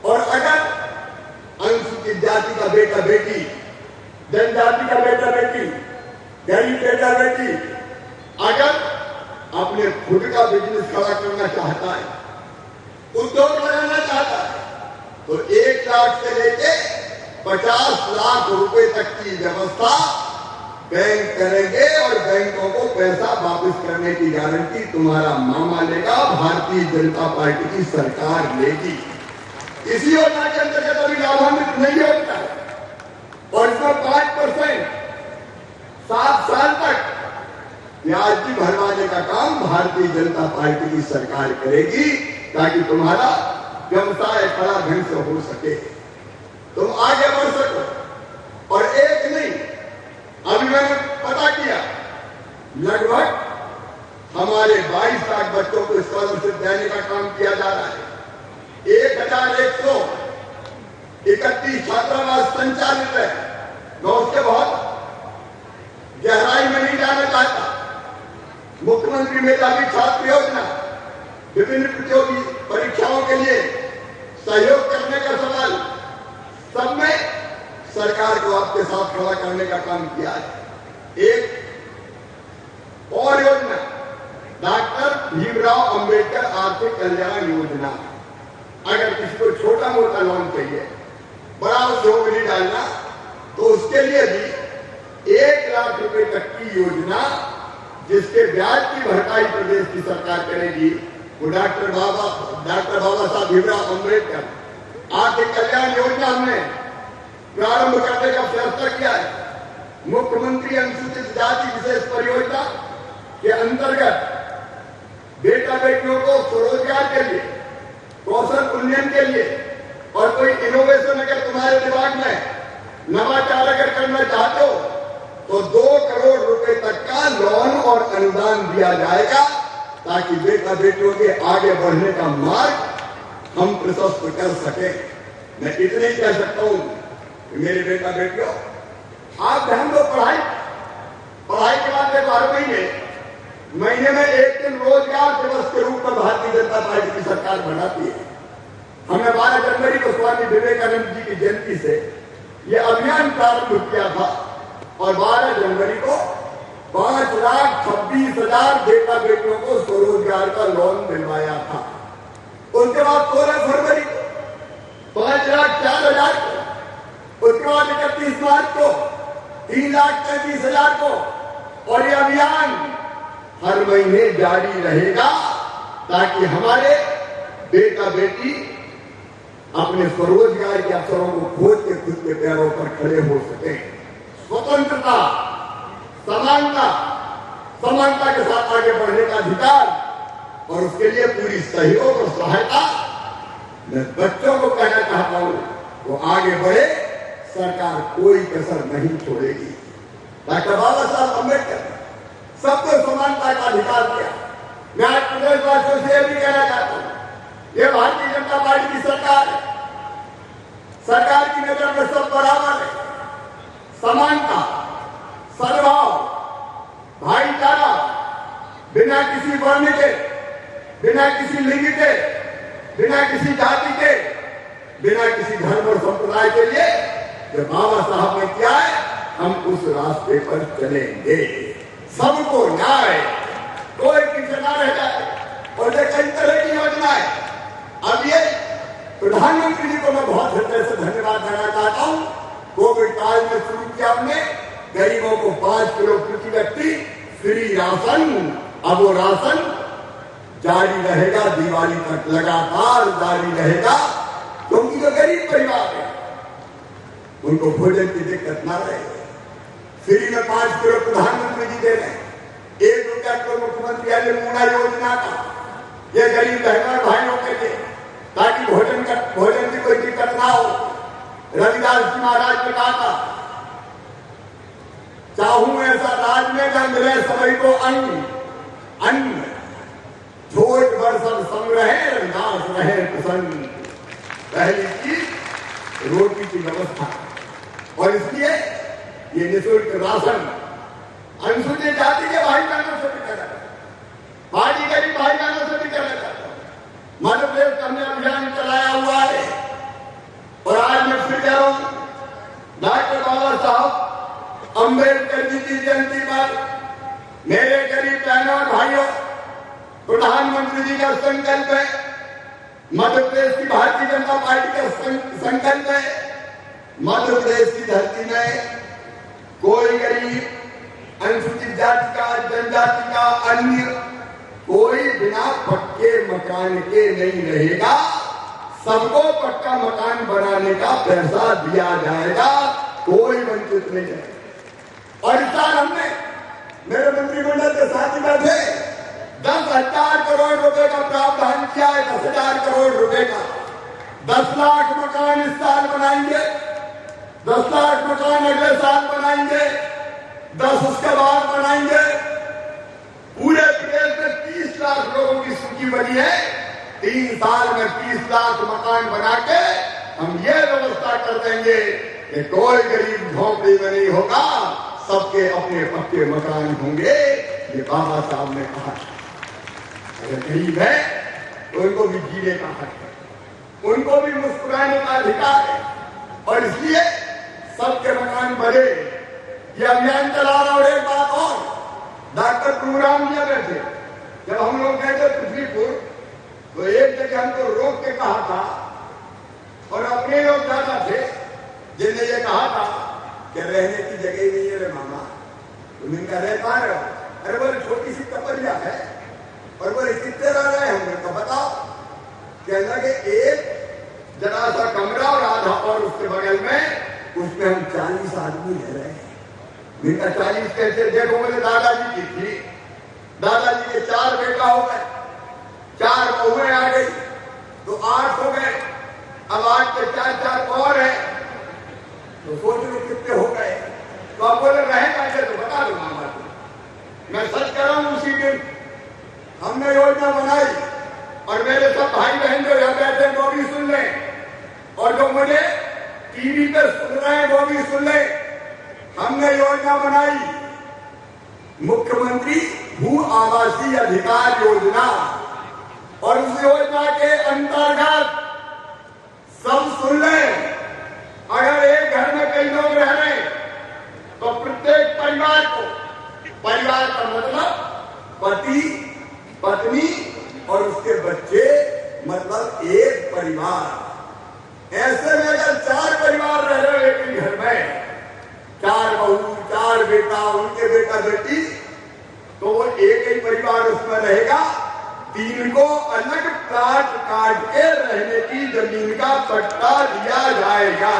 और अगर अनुसूचित जाति का बेटा बेटी, जनजाति का बेटा बेटी, गरीब बेटा बेटी अगर अपने खुद का बिजनेस खड़ा करना चाहता है, उद्योग लगाना चाहता है, तो 1 लाख से लेके 50 लाख रुपए तक की व्यवस्था बैंक करेंगे और बैंकों को पैसा वापस करने की गारंटी तुम्हारा मामा लेगा, भारतीय जनता पार्टी की सरकार लेगी। इसी योजना के अंतर्गत अभी लाभान्वित नहीं होता है और इसमें 5% 7 साल तक ब्याज भी भरवाने का काम भारतीय जनता पार्टी की सरकार करेगी ताकि तुम्हारा व्यवसाय बड़ा ढंग से हो सके, तुम आगे बढ़ सको। और एक नहीं, अभी मैंने पता किया, लगभग हमारे 22 लाख बच्चों को स्कॉलरशिप देने का काम किया जा रहा है। 1131 छात्रावास संचालित है। मैं उसके बहुत गहराई में नहीं जाना चाहता। मुख्यमंत्री मेधावी छात्र योजना, विभिन्न प्रतियोगी परीक्षाओं के लिए सहयोग करने का सवाल, सब में सरकार को आपके साथ खड़ा करने का काम किया है। एक और योजना, डॉक्टर भीमराव अंबेडकर आर्थिक कल्याण योजना। अगर किसी को छोटा मोटा लोन चाहिए, बड़ा उद्योग नहीं डालना, तो उसके लिए भी 1 लाख रुपए तक की योजना, जिसके ब्याज की भरपाई प्रदेश की सरकार करेगी, वो डॉक्टर बाबा साहब भीमराव अंबेडकर आर्थिक कल्याण योजना हमने प्रारंभ करने का फैसला किया है। मुख्यमंत्री अनुसूचित जाति विशेष परियोजना के अंतर्गत बेटा बेटियों को स्वरोजगार के लिए, कौशल उन्नयन के लिए और कोई इनोवेशन अगर तुम्हारे दिमाग में नवाचार अगर करना चाहते हो तो 2 करोड़ रुपए तक का लोन और अनुदान दिया जाएगा ताकि बेटा बेटियों के आगे बढ़ने का मार्ग हम प्रशस्त कर सके। मैं इतने ही कह सकता हूं कि मेरे बेटा बेटियों, आप ध्यान दो पढ़ाई के बाद देखो हर महीने में 1 दिन रोजगार दिवस के रूप में भारतीय जनता पार्टी की सरकार बनाती है। हमने 12 जनवरी को स्वामी विवेकानंद जी की जयंती से यह अभियान प्रारंभ किया था और 12 जनवरी को 5,26,000 बेटा बेटियों को स्वरोजगार का लोन दिलवाया था। उसके बाद 16 फरवरी को 5,04,000 को, उसके बाद 31 मार्च को 3,33,000 को, और यह अभियान हर महीने जारी रहेगा ताकि हमारे बेटा बेटी अपने स्वरोजगार के अवसरों को खोज के खुद के पैरों पर खड़े हो सके। स्वतंत्रता, समानता के साथ आगे बढ़ने का अधिकार और उसके लिए पूरी सहयोग और सहायता मैं बच्चों को कहना चाहता हूं, वो आगे बढ़े, सरकार कोई कसर नहीं छोड़ेगी। डॉक्टर बाबा साहब अम्बेडकर सबको समानता का अधिकार दिया। मैं आज प्रदेशवासियों से यह भी कहना चाहता हूं, ये भारतीय जनता पार्टी की सरकार है, सरकार की नजर में सब बराबर है। समानता, सद्भाव, भाईचारा, बिना किसी वर्ण के, बिना किसी लिंग के, बिना किसी जाति के, बिना किसी धर्म और संप्रदाय के लिए जो बाबा साहब ने किया है, हम उस रास्ते पर चलेंगे। सबको न्याय, कोई पीछे ना रह जाए। और ये कई तरह की योजना है। अब ये प्रधानमंत्री जी को मैं बहुत हृदय से धन्यवाद देना चाहता हूं। कोविड काल में शुरू किया हमने, गरीबों को 5 किलो प्रति व्यक्ति फ्री राशन। अब वो राशन जारी रहेगा, दिवाली तक लगातार जारी रहेगा, क्योंकि जो गरीब परिवार है उनको भोजन की दिक्कत ना रहे। फ्री में 5 किलो प्रधानमंत्री जी दे रहे हैं। 1 रुपया किलो मुख्यमंत्री अन्नपूर्णा योजना का, ये गरीब बहनों भाइयों के लिए, ताकि भोजन की कोई दिक्कत ना हो। रविदास जी महाराज ने कहा था, चाहूं ऐसा राज में न मिले सभी को अन्न अन्न, छोट बड़ सब संग रहे, रविदास रहे प्रसन्न। पहली चीज रोटी की व्यवस्था, और इसलिए ये निःशुल्क राशन अनुसूचित जाति के भाई बहनों से भी करना, पार्टी गरीब भाई बहनों से भी करना। मध्य प्रदेश हमने अभियान चलाया हुआ है, और आज मैं फिर कह रहा हूं, डॉक्टर बाबा साहब अम्बेडकर जी की जयंती पर मेरे गरीब बहनों और भाइयों, प्रधानमंत्री जी का संकल्प है, मध्य प्रदेश की भारतीय जनता पार्टी का संकल्प है, मध्य प्रदेश की धरती में कोई गरीब, अनुसूचित जाति का, जनजाति का, अन्य कोई बिना पक्के मकान के नहीं रहेगा। सबको पक्का मकान बनाने का पैसा दिया जाएगा, कोई वंचित नहीं रहेगा। और इस साल हमने मेरे मंत्रिमंडल के साथी बैठे 10,000 करोड़ रुपए का प्रावधान किया है, 10,000 करोड़ रुपए का। 10 लाख मकान इस साल बनाएंगे, 10 लाख मकान अगले साल बनाएंगे, 10 उसके बाद बनाएंगे। पूरे प्रदेश में 30 लाख लोगों की सूची बनी है। 3 साल में 30 लाख मकान बना के हम ये व्यवस्था कर देंगे कि कोई गरीब झोंपड़ी में नहीं होगा, सबके अपने पक्के मकान होंगे। ये बाबा साहब ने कहा, अगर गरीब है तो उनको भी जीने का हक है, उनको भी मुस्कुराने का अधिकार है, और इसलिए सबके मकान बने। ये अभियान चला रहा। और एक बात और, डॉक्टर प्रोग्राम दिया गए थे, जब हम लोग गए थे पृथ्वीपुर, तो एक जगह हमको रोक के कहा था, और अपने लोग ज्यादा थे जिन्हें ये कहा था कि रहने की जगह नहीं है रे मामा, तुम इनका रह पा रहे हो? अरे बोले छोटी सी कपड़िया है, और बोले कितने रह रहे होंगे तो बताओ। कहना कि एक जरा सा कमरा और आधा, और उसके बगल में उसमें हम 40 आदमी रह रहे हैं। इनका 40 कैसे? देखो, बोले दादाजी की थी, दादाजी के 4 बेटा हो गए, 4 बहुएं आ गई, तो 8 हो गए। अब 8 के 4 और है, तो सोच लो कितने हो गए। तो अब बोले रहे कैसे? तो बता दो मामा को। मैं सच कह रहा हूं, उसी दिन हमने योजना बनाई, और मेरे सब भाई बहन जो यहाँ बैठे वो भी सुन लें, और जो मुझे टीवी पे सुन रहे हैं वो भी सुन लें। हमने योजना बनाई, मुख्यमंत्री भू आवासीय अधिकार योजना, और उस योजना के अंतर्गत सब सुन लें, अगर एक घर में कई लोग रह रहे हैं तो प्रत्येक परिवार को, परिवार का मतलब पति, पत्नी और उसके बच्चे, मतलब एक परिवार। ऐसे में अगर 4 परिवार रह रहे हैं एक ही घर में, 4 बहू, 4 बेटा, उनके बेटा बेटी, तो वो एक ही परिवार उसमें रहेगा। 3 को अलग प्लाट काट के रहने की जमीन का पट्टा दिया जाएगा,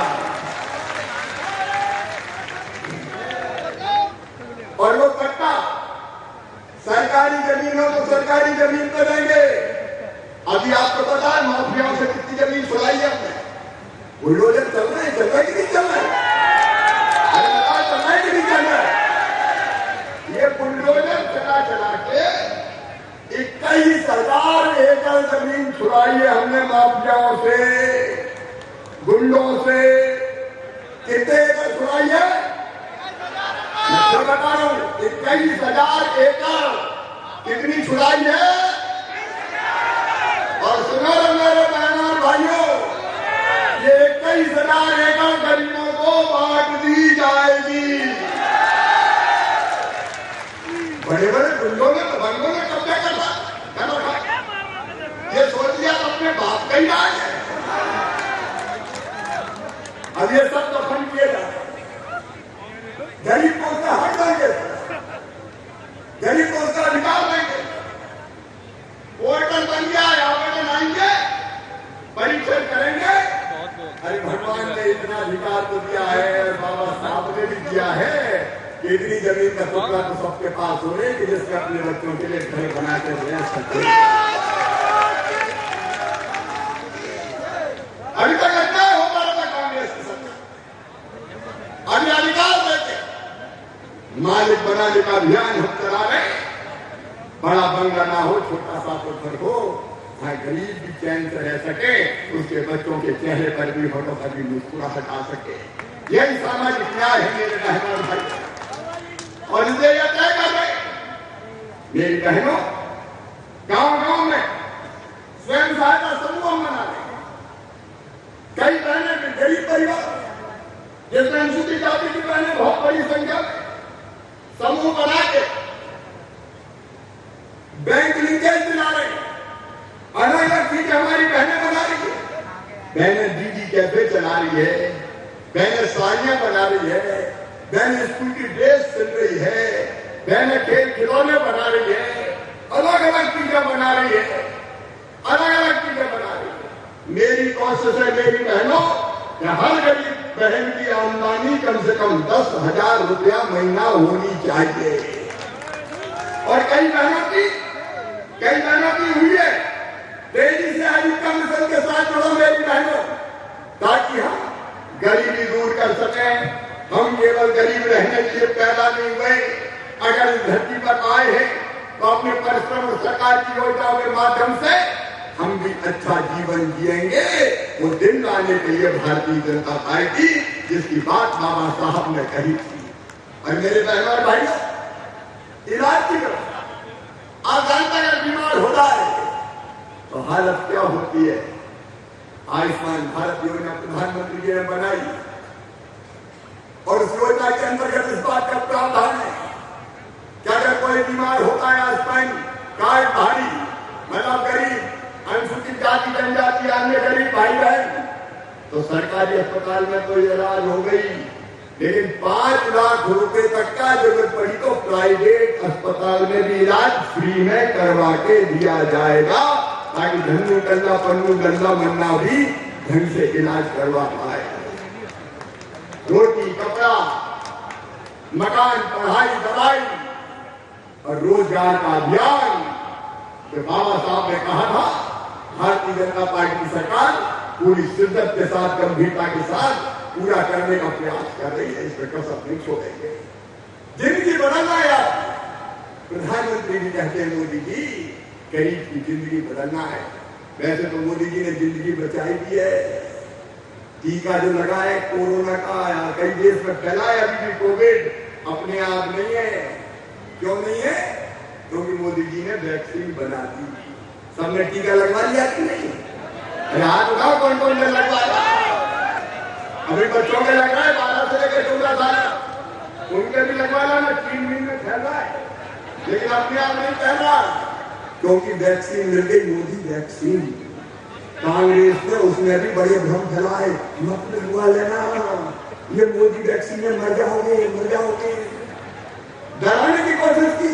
और वो पट्टा सरकारी जमीन हो तो सरकारी जमीन पर देंगे। अभी आपको पता है माफियाओं से कितनी जमीन छुड़ाई है हमने। बुलडोजर चल रहे हैं, चल रहे कि नहीं चल रहे? अरे बता, चल रहे कि नहीं चल रहे? ये बुलडोजर चला चला के 21,000 एकड़ जमीन छुड़ाई है हमने माफियाओं से, गुंडों से। कितने एकड़ छुड़ाई है? मैं बता रहा हूं, 21,000 एकड़ कितनी छुड़ाई है? और सुनो मेरे बहनों और भाइयों, ये 21,000 एकड़ गरीबों को बांट दी जाएगी। बड़े बड़े गुंडों ने, दबंगों ने कब्जा कर रहा, ये सोच लिया अपने बाप का ही राज है। अब ये सब दफन किए जाए, गरीब को उसका हक देंगे, गरीब को उसका अधिकार देंगे। पोर्टल बन गया है, आवेदन आएंगे, परीक्षण करेंगे। अरे भगवान ने इतना अधिकार तो दिया है, बाबा साहब ने भी दिया है कि इतनी जमीन का टुकड़ा तो सबके पास हो रहे कि जिसके अपने बच्चों के लिए घर बना के रह सकते। अभी तक अन्याय होता रहता कांग्रेस की सरकार। अभियान हम चला रहे हैं। बड़ा बंगला ना हो, छोटा सा घर हो, वहाँ गरीब भी चैन से रह सके, उसके बच्चों के चेहरे पर भी, होठों पर भी मुस्कुराहट आ सके। यही सामाजिक न्याय है मेरे बहनों और भाई। और इसे यह तय कर रहे मेरी बहनों, गांव-गांव में स्वयं सहायता समूह हम बना रहे हैं। कई बहनें के गरीब परिवार, जिसमें अनुसूचित जाति की बहनें बहुत बड़ी संख्या में समूह बना के बैंक लिंकेज दिला रहे हैं। अलग अलग चीजें हमारी बहनें बना रही है। बहनें दीदी कैफे चला रही है, बहनें साड़ियां बना रही है, बहनें स्कूल की ड्रेस सिल रही है, बहनें खेल खिलौने बना रही है, अलग अलग चीजें बना रही है, अलग अलग चीजें बना रही है। मेरी कोशिश है मेरी बहनों कि हर गरीब बहन की आमदनी कम से कम 10,000 रुपया महीना होनी चाहिए। और कई बहनों की हुई है। तेजी से आजीविका मिशन के साथ जुड़ो मेरी बहनों, ताकि हम गरीबी दूर कर सकें। हम केवल गरीब रहने के लिए पैदा नहीं हुए, अगर इस धरती पर आए हैं तो अपने परिश्रम और सरकार की योजनाओं के माध्यम से हम भी अच्छा जीवन जिएंगे। वो दिन लाने के लिए भारतीय जनता पार्टी, जिसकी बात बाबा साहब ने कही थी। और मेरे बहनों और भाइयों, इलाज की व्यवस्था, आप जानते हैं अगर बीमार होता है तो हालत क्या होती है। आयुष्मान भारत योजना प्रधानमंत्री जी ने बनाई और उस योजना के अंतर्गत इस बात का प्रावधान है कि अगर कोई बीमार होता है, आयुष्मान कार्डधारी, मतलब गरीब, अनुसूचित जाति जनजाति, अन्य गरीब भाई बहन, तो सरकारी अस्पताल में तो इलाज हो गई, लेकिन 5 लाख रुपए तक का जरूरत पड़ी तो प्राइवेट अस्पताल में भी इलाज फ्री में करवा के दिया जाएगा, ताकि धन्नू कल्ला पन्नू गल्ला मन्ना भी ढंग से इलाज करवा पाए। रोटी, कपड़ा, मकान, पढ़ाई, दवाई और रोजगार का अभियान जो बाबा साहब ने कहा था, भारतीय जनता पार्टी की सरकार पूरी शिद्दत के साथ, गंभीरता के साथ पूरा करने का प्रयास कर रही है। इसमें कसर नहीं छोड़ेंगे। जिंदगी बदलना है। प्रधानमंत्री जी कहते हैं मोदी जी गरीब की जिंदगी बदलना है। वैसे तो मोदी जी ने जिंदगी बचाई भी है। टीका जो लगा है कोरोना का, कई देश में फैला है अभी भी कोविड, अपने आप नहीं है। क्यों नहीं है? क्योंकि मोदी जी ने वैक्सीन बना दी। सबने टीका लगवा लिया कि नहीं? अरे हाथ उठाओ, कौन कौन ने लगवाया? अभी बच्चों के लग रहा है 12 से लेकर 14 साल, उनके भी लगवा लाना। 3 दिन में फैल रहा है, लेकिन अपने आप नहीं फैल रहा, क्योंकि वैक्सीन मिल गई, मोदी वैक्सीन। कांग्रेस ने उसमें भी बड़े भ्रम फैलाए, मत लगवा लेना, ये मोदी वैक्सीन में मर जाओगे, डराने की कोशिश की।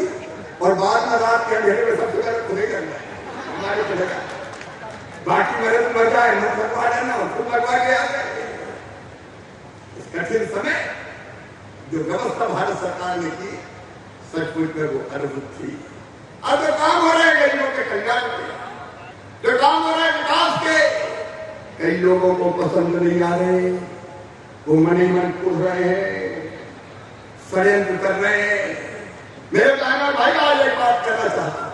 और बाद में रात के अंधेरे में सबसे पहले खुदे करना है, हमारे चलेगा, बाकी मेरे तो मर जाए, मत लगवा लेना, खुद लगवा के आ गए। कठिन समय जो व्यवस्था भारत सरकार ने की, सचमुच में वो अद्भुत थी। अब जो काम हो रहे हैं गरीबों के कल्याण के, जो काम हो रहे हैं विकास के, कई लोगों को पसंद नहीं आ रहे, वो मन ही मन कूद रहे हैं, षड्यंत्र कर रहे हैं। मेरे बहन और भाई, आज एक बात कहना चाहता हूं,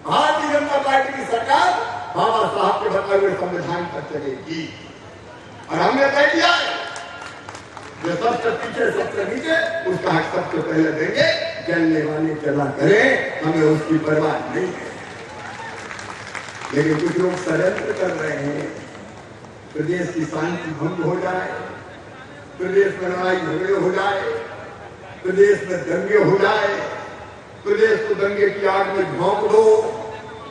भारतीय जनता पार्टी की सरकार बाबा साहब के बताए हुए संविधान पर चलेगी। और हमने तय किया है जो सबसे पीछे सबसे नीचे, उसका हक सबसे पहले देंगे। जलने वाले चला करें, हमें उसकी परवाह नहीं है। लेकिन कुछ लोग षड्यंत्र कर रहे हैं, प्रदेश की शांति भंग हो जाए, प्रदेश में लड़ाई झगड़े हो जाए, प्रदेश में दंगे हो जाए, प्रदेश को दंगे की आग में झोंक दो।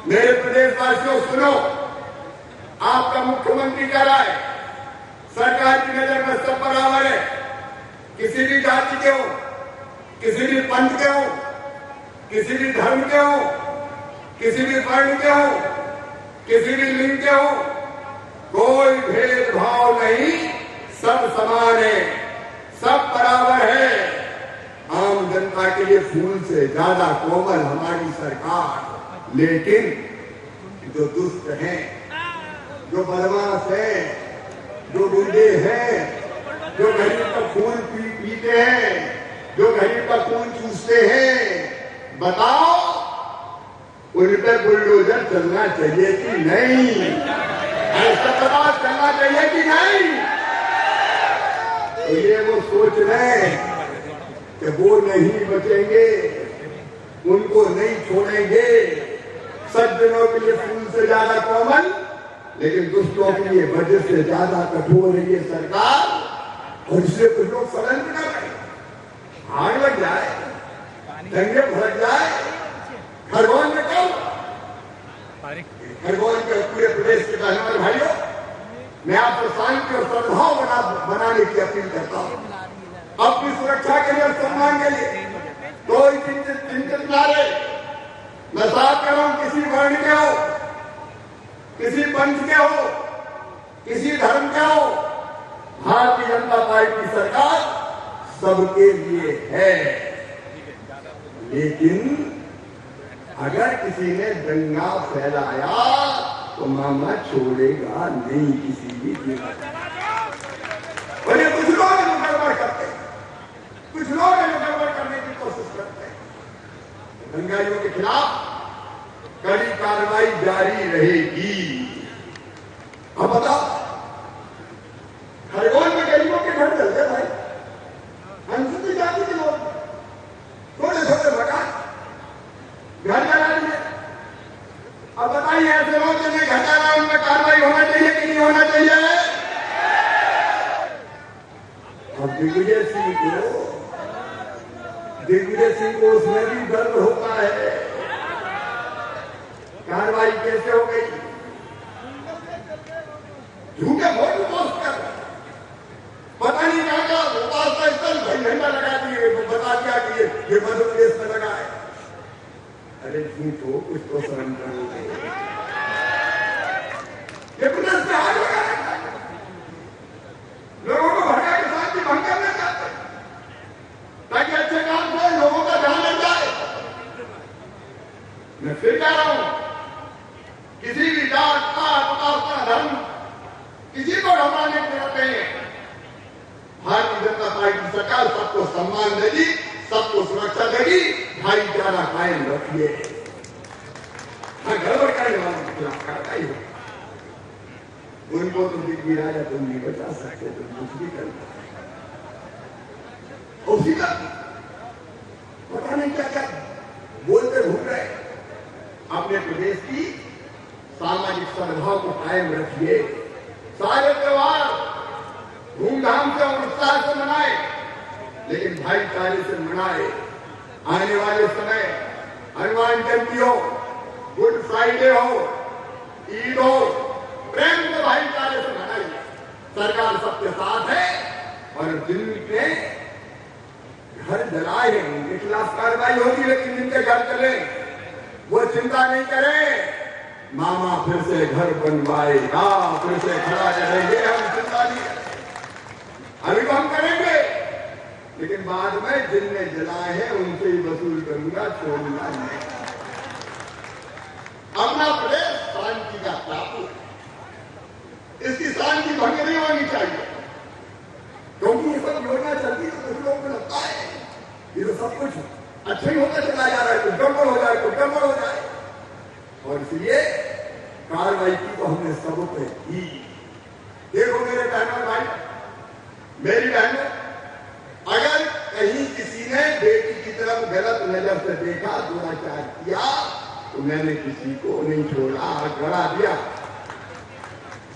मेरे प्रदेशवासियों सुनो, आपका मुख्यमंत्री कह रहा है सरकार की नजर में सब बराबर है, किसी भी जाति के हो, किसी भी पंथ के हो, किसी भी धर्म के हो, किसी भी वर्ण के हो, किसी भी लिंग के हो, कोई भेदभाव नहीं, सब समान है, सब बराबर है। आम जनता के लिए फूल से ज्यादा कोमल हमारी सरकार। लेकिन जो दुष्ट हैं, जो बदमाश हैं, जो गुंडे हैं, जो गरीब का खून पीते हैं, जो गरीब का खून चूसते हैं, बताओ उन पर बुलडोजर चलना चाहिए कि नहीं? ऐसा बताओ, चलना चाहिए कि नहीं? तो ये वो सोच रहे कि वो नहीं बचेंगे, उनको नहीं छोड़ेंगे। सज्जनों के लिए फूल से ज्यादा कोमल, लेकिन दुष्टों के लिए वजह से ज्यादा कठोर है ये सरकार। और इसलिए कुछ लोग षड्यंत्र कर रहे हैं, आग लग जाए, दंगे भड़क जाए। खरगोन में कल खरगोन के पूरे प्रदेश के बहनों और भाइयों, मैं आपको शांति और सद्भाव बनाने की अपील करता हूं। अपनी सुरक्षा के लिए और सम्मान के लिए कोई चिंतित ना रहे। मैं साफ कर रहा हूं, किसी वर्ण के हो, किसी पंथ के हो, किसी धर्म के हो, भारतीय जनता पार्टी की सरकार सबके लिए है। लेकिन अगर किसी ने दंगा फैलाया तो मामा छोड़ेगा नहीं किसी भी जगह। और ये कुछ लोग हैं जो गड़बड़ करते हैं, कुछ लोग हैं जो गड़बड़ करने की कोशिश करते हैं। दंगाइयों के खिलाफ कड़ी कार्रवाई जारी रहेगी। अब बताओ, खरगोन में गरीबों के घर जल गए भाई, अनुसूचित जाति के लोग, छोटे छोटे मकान घर जला दिए। अब बताइए, ऐसे लोग जिन्हें घर जला, उनमें कार्रवाई होना चाहिए कि नहीं होना चाहिए? अब दिग्विजय सिंह को उसमें भी दर्द होता है। कार्रवाई कैसे हो गई? झूठे फोटो पोस्ट कर, पता नहीं क्या उपासना स्थल भाई झंडा लगा दिए, बता दिया कि ये मध्य प्रदेश में लगा है। अरे झूठो, कुछ तो शर्म करोगे। ये प्रदेश में आग लगा रखा है, लोगों को भड़का के शांति भंग करना चाहते हैं ताकि अच्छे काम से लोगों का ध्यान लग जाए। मैं फिर कह रहा हूं, किसी भी जात पात उपासना धर्म किसी को घबराने की जरूरत नहीं है। भारतीय जनता पार्टी सरकार सबको सम्मान देगी, सबको सुरक्षा देगी, भाईचारा कायम रखिए। गड़बड़ करने वालों के खिलाफ कार्रवाई हो। उनको तो दिग्गी राजा तुम नहीं बचा सकते, तुम कुछ भी करना उसी का पता नहीं क्या क्या बोलते घूम रहे। अपने प्रदेश की सामाजिक सद्भाव को कायम रखिए। सारे त्योहार धूमधाम से और उत्साह से मनाए, लेकिन भाईचारे से मनाए। आने वाले समय हनुमान जयंती हो, गुड फ्राइडे हो, ईद हो, प्रेम से भाईचारे से मनाइए। सरकार सबके साथ है। और जिनके घर जलाए हैं उनके खिलाफ कार्रवाई होगी, लेकिन जिनके घर चले वो चिंता नहीं करें, मामा फिर से घर बनवाएगा, फिर से खड़ा करेंगे। हम चिंता नहीं करें, अभी तो हम करेंगे, लेकिन बाद में जिनने जलाए हैं उनसे ही वसूल करूंगा, छोड़ूंगा नहीं। अपना प्रदेश शांति का टापू है, इसकी शांति भंग नहीं होनी चाहिए। क्योंकि ये सब योजना चलती है तो कुछ लोगों को लगता है ये तो सब कुछ अच्छा ही होता चला जा रहा है, कुछ गड़बड़ हो जाए, कुछ गड़बड़ हो जाए। और इसलिए कार्रवाई की तो हमने सब पे की। देखो मेरे बहनों भाई, मेरी बहनों, अगर कहीं किसी ने बेटी की तरफ गलत नजर से देखा, दुराचार किया, तो मैंने किसी को नहीं छोड़ा, गड़ा दिया।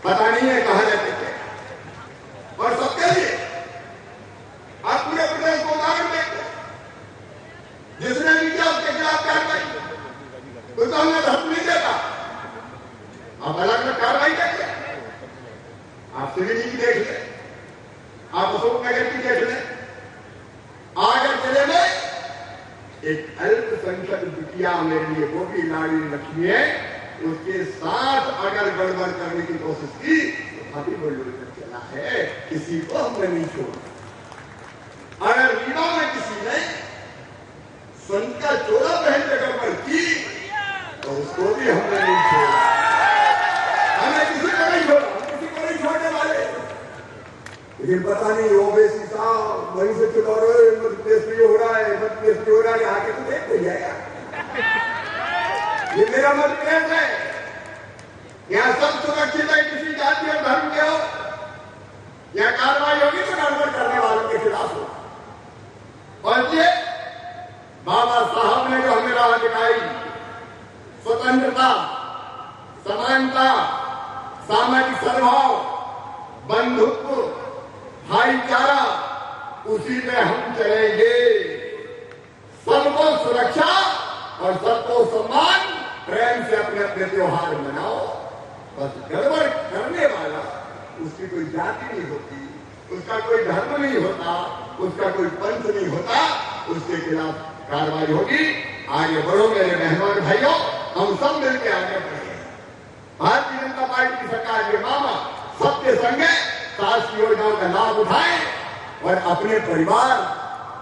पता नहीं है कहां रहते थे। और सबके लिए आप पूरे प्रदेश को उदाहरण देखते, जिसने भी किया उसके खिलाफ कार्रवाई, तो हमने धर्म नहीं देखा। आप अलग अलग कार्रवाई देखिए, आप सिविली की देख ले, आप अशोकनगर की देख ले, आगर जिले में एक अल्पसंख्यक बिटिया मेरे लिए वो भी लाड़ी लक्ष्मी है, उसके साथ अगर गड़बड़ करने की कोशिश की तो अभी बुलडोजर चला है, किसी को हमने नहीं छोड़ा। अगर रीवा में किसी ने संत का चोला पहन के गड़बड़ की तो उसको भी हमने नहीं छोड़ा। हमने किसी को नहीं छोड़ा, किसी को नहीं छोड़ने वाले। लेकिन पता नहीं ओवैसी साहब वहीं से चुनाव मध्य प्रदेश में हो चोरा ने आके तो देख जाएगा। ये मेरा मत प्रयास है। यहाँ सब सुरक्षित है, किसी जाति और धर्म के हो, यहाँ कार्रवाई होगी तो गड़बड़ करने वालों के खिलाफ हो। और ये बाबा साहब ने जो हमें राह दिखाई, स्वतंत्रता, समानता, सामाजिक सद्भाव, बंधुत्व, भाईचारा, उसी में हम चलेंगे। सबको सुरक्षा और सबको सम्मान, प्रेम से अपने अपने त्योहार मनाओ। बस गड़बड़ करने वाला, उसकी कोई जाति नहीं होती, उसका कोई धर्म नहीं होता, उसका कोई पंथ नहीं होता, उसके खिलाफ कार्रवाई होगी। आगे बढ़ो मेरे मेहमान भाइयों, हम सब मिलकर आगे बढ़े। भारतीय जनता पार्टी की सरकार के मामा सबके संगे शासकीय योजनाओं का लाभ उठाएं और अपने परिवार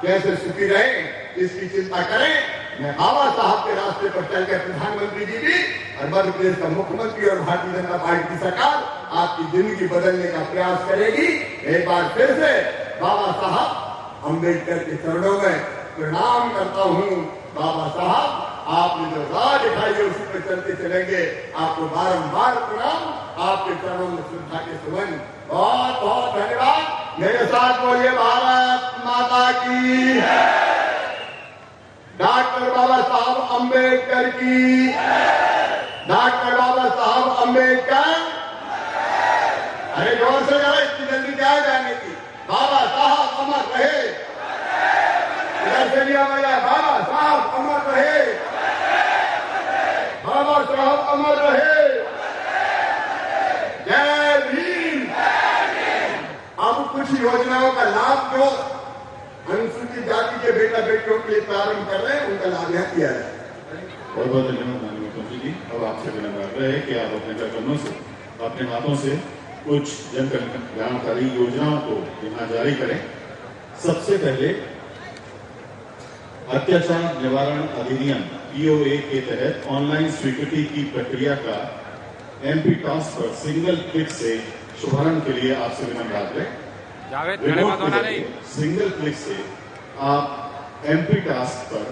कैसे सुखी रहे इसकी चिंता करें। मैं बाबा साहब के रास्ते पर चलकर प्रधानमंत्री जी भी और मध्य प्रदेश का मुख्यमंत्री और भारतीय जनता पार्टी की सरकार आपकी जिंदगी बदलने का प्रयास करेगी। एक बार फिर से बाबा साहब अम्बेडकर के चरणों में प्रणाम करता हूँ। बाबा साहब, आपने जो राह दिखाई है उसी पर चलते चलेंगे। आपको बारंबार प्रणाम, आपके चरणों में श्रद्धा के सुमन। बहुत बहुत धन्यवाद। मेरे साथ बोलिए भारत माता की, डॉक्टर बाबा साहब अम्बेडकर की, डॉक्टर बाबा साहब अम्बेडकर। अरे जोर से जरा, इतनी जल्दी क्या जाने की। बाबा साहब अमर रहे। इधर से लिया मेरा, बाबा साहब अमर रहे, बाबा साहब अमर रहे। जय भीम। अब कुछ योजनाओं का लाभ जो अनुसूचित जाति के बेटा बेटियों के लिए प्रारंभ कर रहे हैं, उनका लाभ यहाँ किया जाए। बहुत बहुत धन्यवाद माननीय मुख्यमंत्री जी। अब आपसे विनम्र आग्रह है कि आप अपने करकमों से, अपने हाथों से कुछ जन कल्याणकारी योजनाओं को यहाँ जारी करें। सबसे पहले अत्याचार निवारण अधिनियम POA के तहत ऑनलाइन स्वीकृति की प्रक्रिया का MP टास्क पर सिंगल क्लिक से शुभारंभ के लिए आपसे विनम्र आग्रह। सिंगल क्लिक से आप MP टास्क पर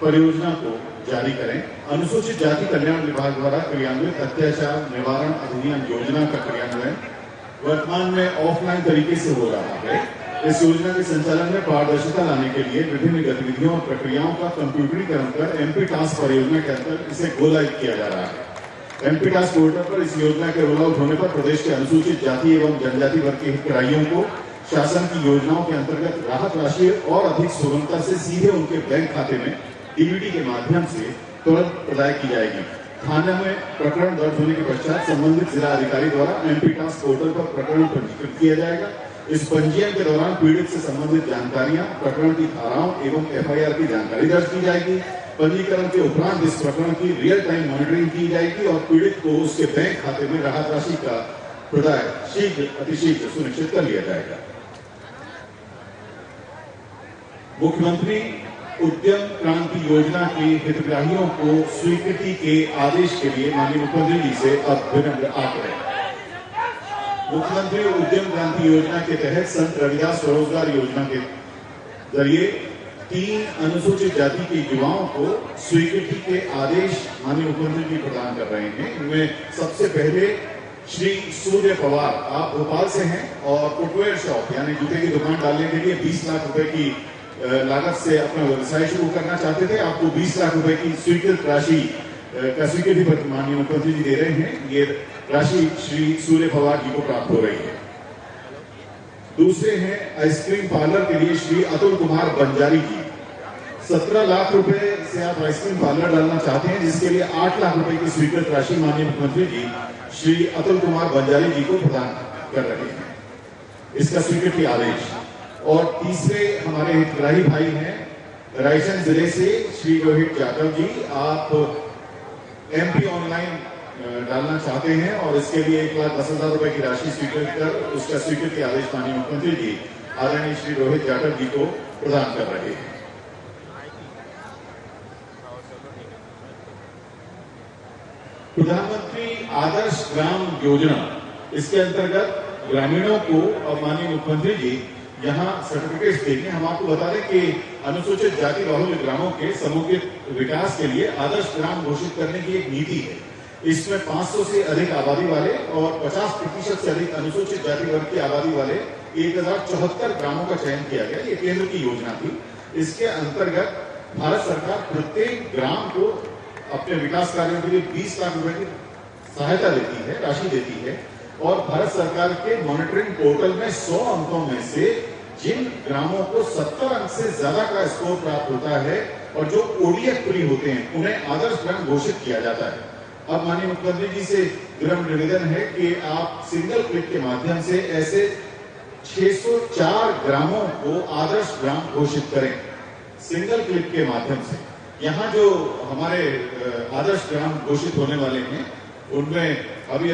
परियोजना को जारी करें। अनुसूचित जाति कल्याण विभाग द्वारा क्रियान्वित अत्याचार निवारण अधिनियम योजना का क्रियान्वयन वर्तमान में ऑफलाइन तरीके से हो रहा है। इस योजना के संचालन में पारदर्शिता लाने के लिए विभिन्न गतिविधियों और प्रक्रियाओं का कंप्यूटरीकरण कर MP टास्क परियोजना के अंतर्गत इसे गो लाइव किया जा रहा है। MP टास्क पोर्टल पर इस योजना के रोल आउट होने पर प्रदेश के अनुसूचित जाति एवं जनजाति वर्ग के हितग्राहियों को शासन की योजनाओं के अंतर्गत राहत राशि और अधिक सुगमता से सीधे उनके बैंक खाते में DBT के माध्यम से तुरंत प्रदाय की जाएगी। थाने में प्रकरण दर्ज होने के पश्चात संबंधित जिला अधिकारी द्वारा MP टास्क पोर्टल पर प्रकरण पंजीकृत किया जाएगा। इस पंजीयन के दौरान पीड़ित से संबंधित जानकारियां, प्रकरण की धाराओं एवं FIR की जानकारी दर्ज की जाएगी। पंजीकरण के उपरांत इस प्रकरण की रियल टाइम मॉनिटरिंग की जाएगी और पीड़ित को उसके बैंक खाते में राहत राशि का प्रदाय शीघ्र अतिशीघ्र सुनिश्चित कर लिया जाएगा। मुख्यमंत्री उद्यम क्रांति योजना के हितग्राहियों को स्वीकृति के आदेश के लिए माननीय मुख्यमंत्री जी से अब विनम्र आग्रह। मुख्यमंत्री उद्यम क्रांति योजना के तहत संत रविदास स्वरोजगार योजना के जरिए 3 अनुसूचित जाति के युवाओं को स्वीकृति के आदेश माननीय मुख्यमंत्री जी प्रदान कर रहे हैं। इनमें सबसे पहले श्री सूर्य पवार, आप भोपाल से हैं और फुटवेयर शॉप यानी जूते की दुकान डालने के लिए 20 लाख रुपए की लागत से अपना व्यवसाय शुरू करना चाहते थे। आपको 20 लाख रुपए की स्वीकृत राशि का स्वीकृति पत्र माननीय मुख्यमंत्री जी दे रहे हैं। ये राशि श्री सूर्य पवार जी को प्राप्त हो रही है। दूसरे हैं आइसक्रीम पार्लर के लिए श्री अतुल कुमार बंजारी जी। 17 लाख रुपए से आप आइसक्रीम पार्लर डालना चाहते हैं, जिसके लिए 8 लाख रुपए की स्वीकृत राशि माननीय मुख्यमंत्री जी श्री अतुल कुमार बंजारी जी को प्रदान कर रहे हैं। इसका स्वीकृति आदेश। और तीसरे हमारे हितग्राही भाई हैं रायसेन जिले से श्री रोहित यादव जी। आप MP ऑनलाइन डालना चाहते हैं और इसके लिए 1,10,000 रुपए की राशि स्वीकृत कर उसका स्वीकृति आदेश माननीय मुख्यमंत्री जी आदरणीय श्री रोहित यादव जी को प्रदान कर रहे हैं। प्रधानमंत्री आदर्श ग्राम योजना, इसके अंतर्गत ग्रामीणों को अब माननीय मुख्यमंत्री जी यहाँ सर्टिफिकेट्स देंगे। हम आपको बता दें कि अनुसूचित जाति बाहुल्य ग्रामों के समूहित विकास के लिए आदर्श ग्राम घोषित करने की एक नीति है। इसमें 500 से अधिक आबादी वाले और 50% से अधिक अनुसूचित जाति वर्ग की आबादी वाले 1074 ग्रामों का चयन किया गया। ये केंद्र की योजना थी। इसके अंतर्गत भारत सरकार प्रत्येक ग्राम को अपने विकास कार्यों के लिए 20 लाख रुपए की सहायता देती है, राशि देती है। और भारत सरकार के मॉनिटरिंग पोर्टल में 100 अंकों में से जिन ग्रामों को 70 अंक से ज्यादा का स्कोर प्राप्त होता है और जो ओडीएफ फ्री होते हैं, उन्हें आदर्श ग्राम घोषित किया जाता है। अब माननीय मुख्यमंत्री जी से विनम्र निवेदन है कि आप सिंगल क्लिक के माध्यम से ऐसे 604 ग्रामों को आदर्श ग्राम घोषित करें, सिंगल क्लिक के माध्यम से। यहाँ जो हमारे आदर्श ग्राम घोषित होने वाले हैं, उनमें अभी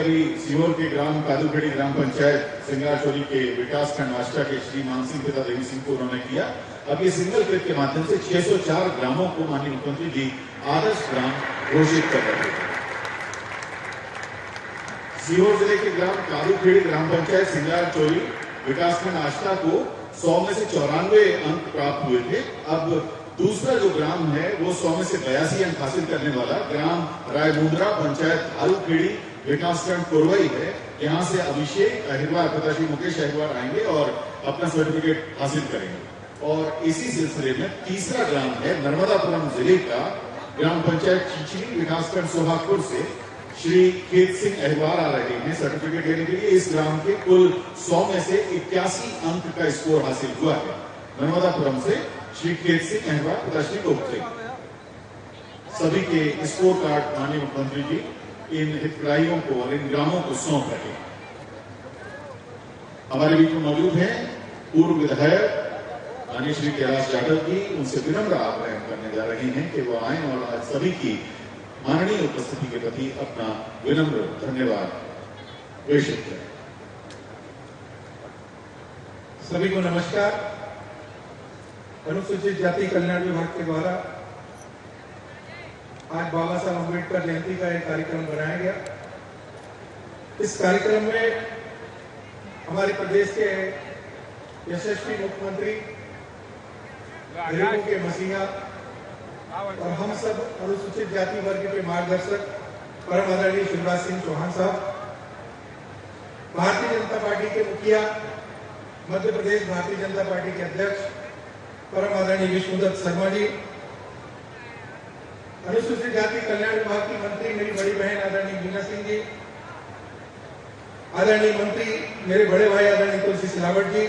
सीहोर के ग्राम कादूखेड़ी ग्राम पंचायत सिंगारचोरी के विकास खंड आष्टा के श्री मान सिंह पिता देवी सिंह को उन्होंने किया। अब ये सिंगल क्लिक के माध्यम से 604 ग्रामों को माननीय मुख्यमंत्री जी आदर्श ग्राम घोषित कर रहे हैं। सीहोर जिले के ग्राम कादूखेड़ी ग्राम पंचायत सिंगारचोरी विकासखंड आष्टा को 100 में से 94 अंक प्राप्त हुए थे। अब दूसरा जो ग्राम है वो 100 में से 82 अंक हासिल करने वाला ग्राम रायमुंद्रा पंचायत आलूखेड़ी विकासखंड कोरवई है। यहाँ से अभिषेक अहिरवार तथा श्री मुकेश अहिरवार आएंगे और अपना सर्टिफिकेट हासिल करेंगे। और इसी सिलसिले में तीसरा ग्राम है नर्मदापुरम जिले का ग्राम पंचायत चिचली विकासखंड सोहागपुर से श्री खेत सिंह अहिरवार आ रहे हैं सर्टिफिकेट लेने के लिए। इस ग्राम के कुल 100 में से 81 अंक का स्कोर हासिल हुआ है। नर्मदापुरम से श्री खेत सिंह अहिरवार तथा श्री गोपते सभी के स्कोर कार्ड माननीय मुख्यमंत्री जी इन हितग्राहियों को और इन ग्रामों को सौंप रहे। हमारे बीच में मौजूद हैं पूर्व विधायक माननीय श्री कैलाश यादव जी। उनसे विनम्र आग्रह करने जा रहे हैं कि वो आए और आज सभी की माननीय उपस्थिति के प्रति अपना विनम्र धन्यवाद प्रेषित करें। सभी को नमस्कार। अनुसूचित जाति कल्याण विभाग के द्वारा आज बाबा साहब अम्बेडकर जयंती का एक कार्यक्रम बनाया गया। इस कार्यक्रम में हमारे प्रदेश के यशस्वी मुख्यमंत्री, गरीबों के मसीहा और हम सब अनुसूचित जाति वर्ग के मार्गदर्शक परम आदरणीय शिवराज सिंह चौहान साहब, भारतीय जनता पार्टी के मुखिया, मध्य प्रदेश भारतीय जनता पार्टी के अध्यक्ष परम आदरणीय विष्णुदत्त शर्मा जी, अनुसूचित जाति कल्याण विभाग की मंत्री मेरी बड़ी बहन आदरणीय मीना सिंह जी, आदरणीय मंत्री मेरे बड़े भाई आदरणीय तुलसी सिलावट जी,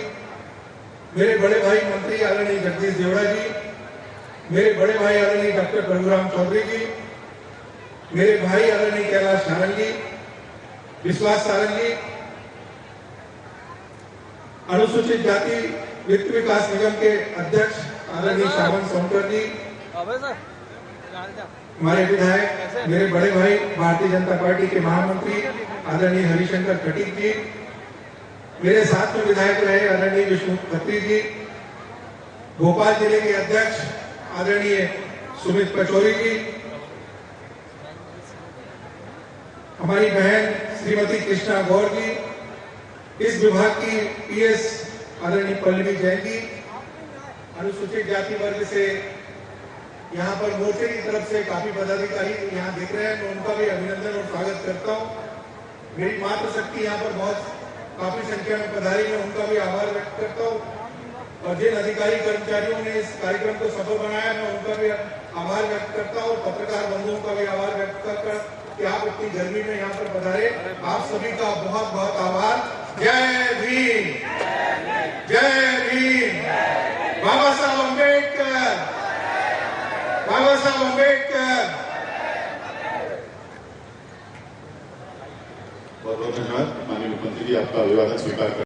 मेरे बड़े भाई मंत्री आदरणीय जगदीश देवड़ा जी, मेरे बड़े भाई आदरणीय डॉक्टर प्रभुराम चौधरी जी, मेरे भाई आदरणीय कैलाश सारंग जी, विश्वास सारंग जी, अनुसूचित जाति वित्त विकास निगम के अध्यक्ष आदरणीय श्रावण सोनकर जी, हमारे विधायक मेरे बड़े भाई भारतीय जनता पार्टी के महामंत्री आदरणीय हरिशंकर खटीक जी, मेरे साथ में विधायक रहे आदरणीय विष्णु खत्री जी, भोपाल जिले के अध्यक्ष आदरणीय सुमित पचौरी जी, हमारी बहन श्रीमती कृष्णा गौर जी, इस विभाग की पीएस आदरणीय पल्लवी जैन जी, अनुसूचित जाति वर्ग से यहाँ पर मोर्चे की तरफ से काफी पदाधिकारी यहाँ दिख रहे हैं, मैं उनका भी अभिनंदन और स्वागत करता हूँ। मेरी मातृशक्ति यहाँ पर बहुत काफी संख्या में पधारी है, उनका भी आभार व्यक्त करता हूँ। और जिन अधिकारी कर्मचारियों ने इस कार्यक्रम को सफल बनाया, मैं उनका भी आभार व्यक्त करता हूँ। पत्रकार बंधुओं का भी आभार व्यक्त कर कि आप इतनी गर्मी में यहाँ पर पधारे, आप सभी का बहुत बहुत आभार। जय भीम, जय भीम, बाबा साहब अम्बेडकर, बाबा साहब अम्बेडकर। बहुत बहुत धन्यवाद माननीय मुख्यमंत्री जी, आपका अभिवादन स्वीकार कर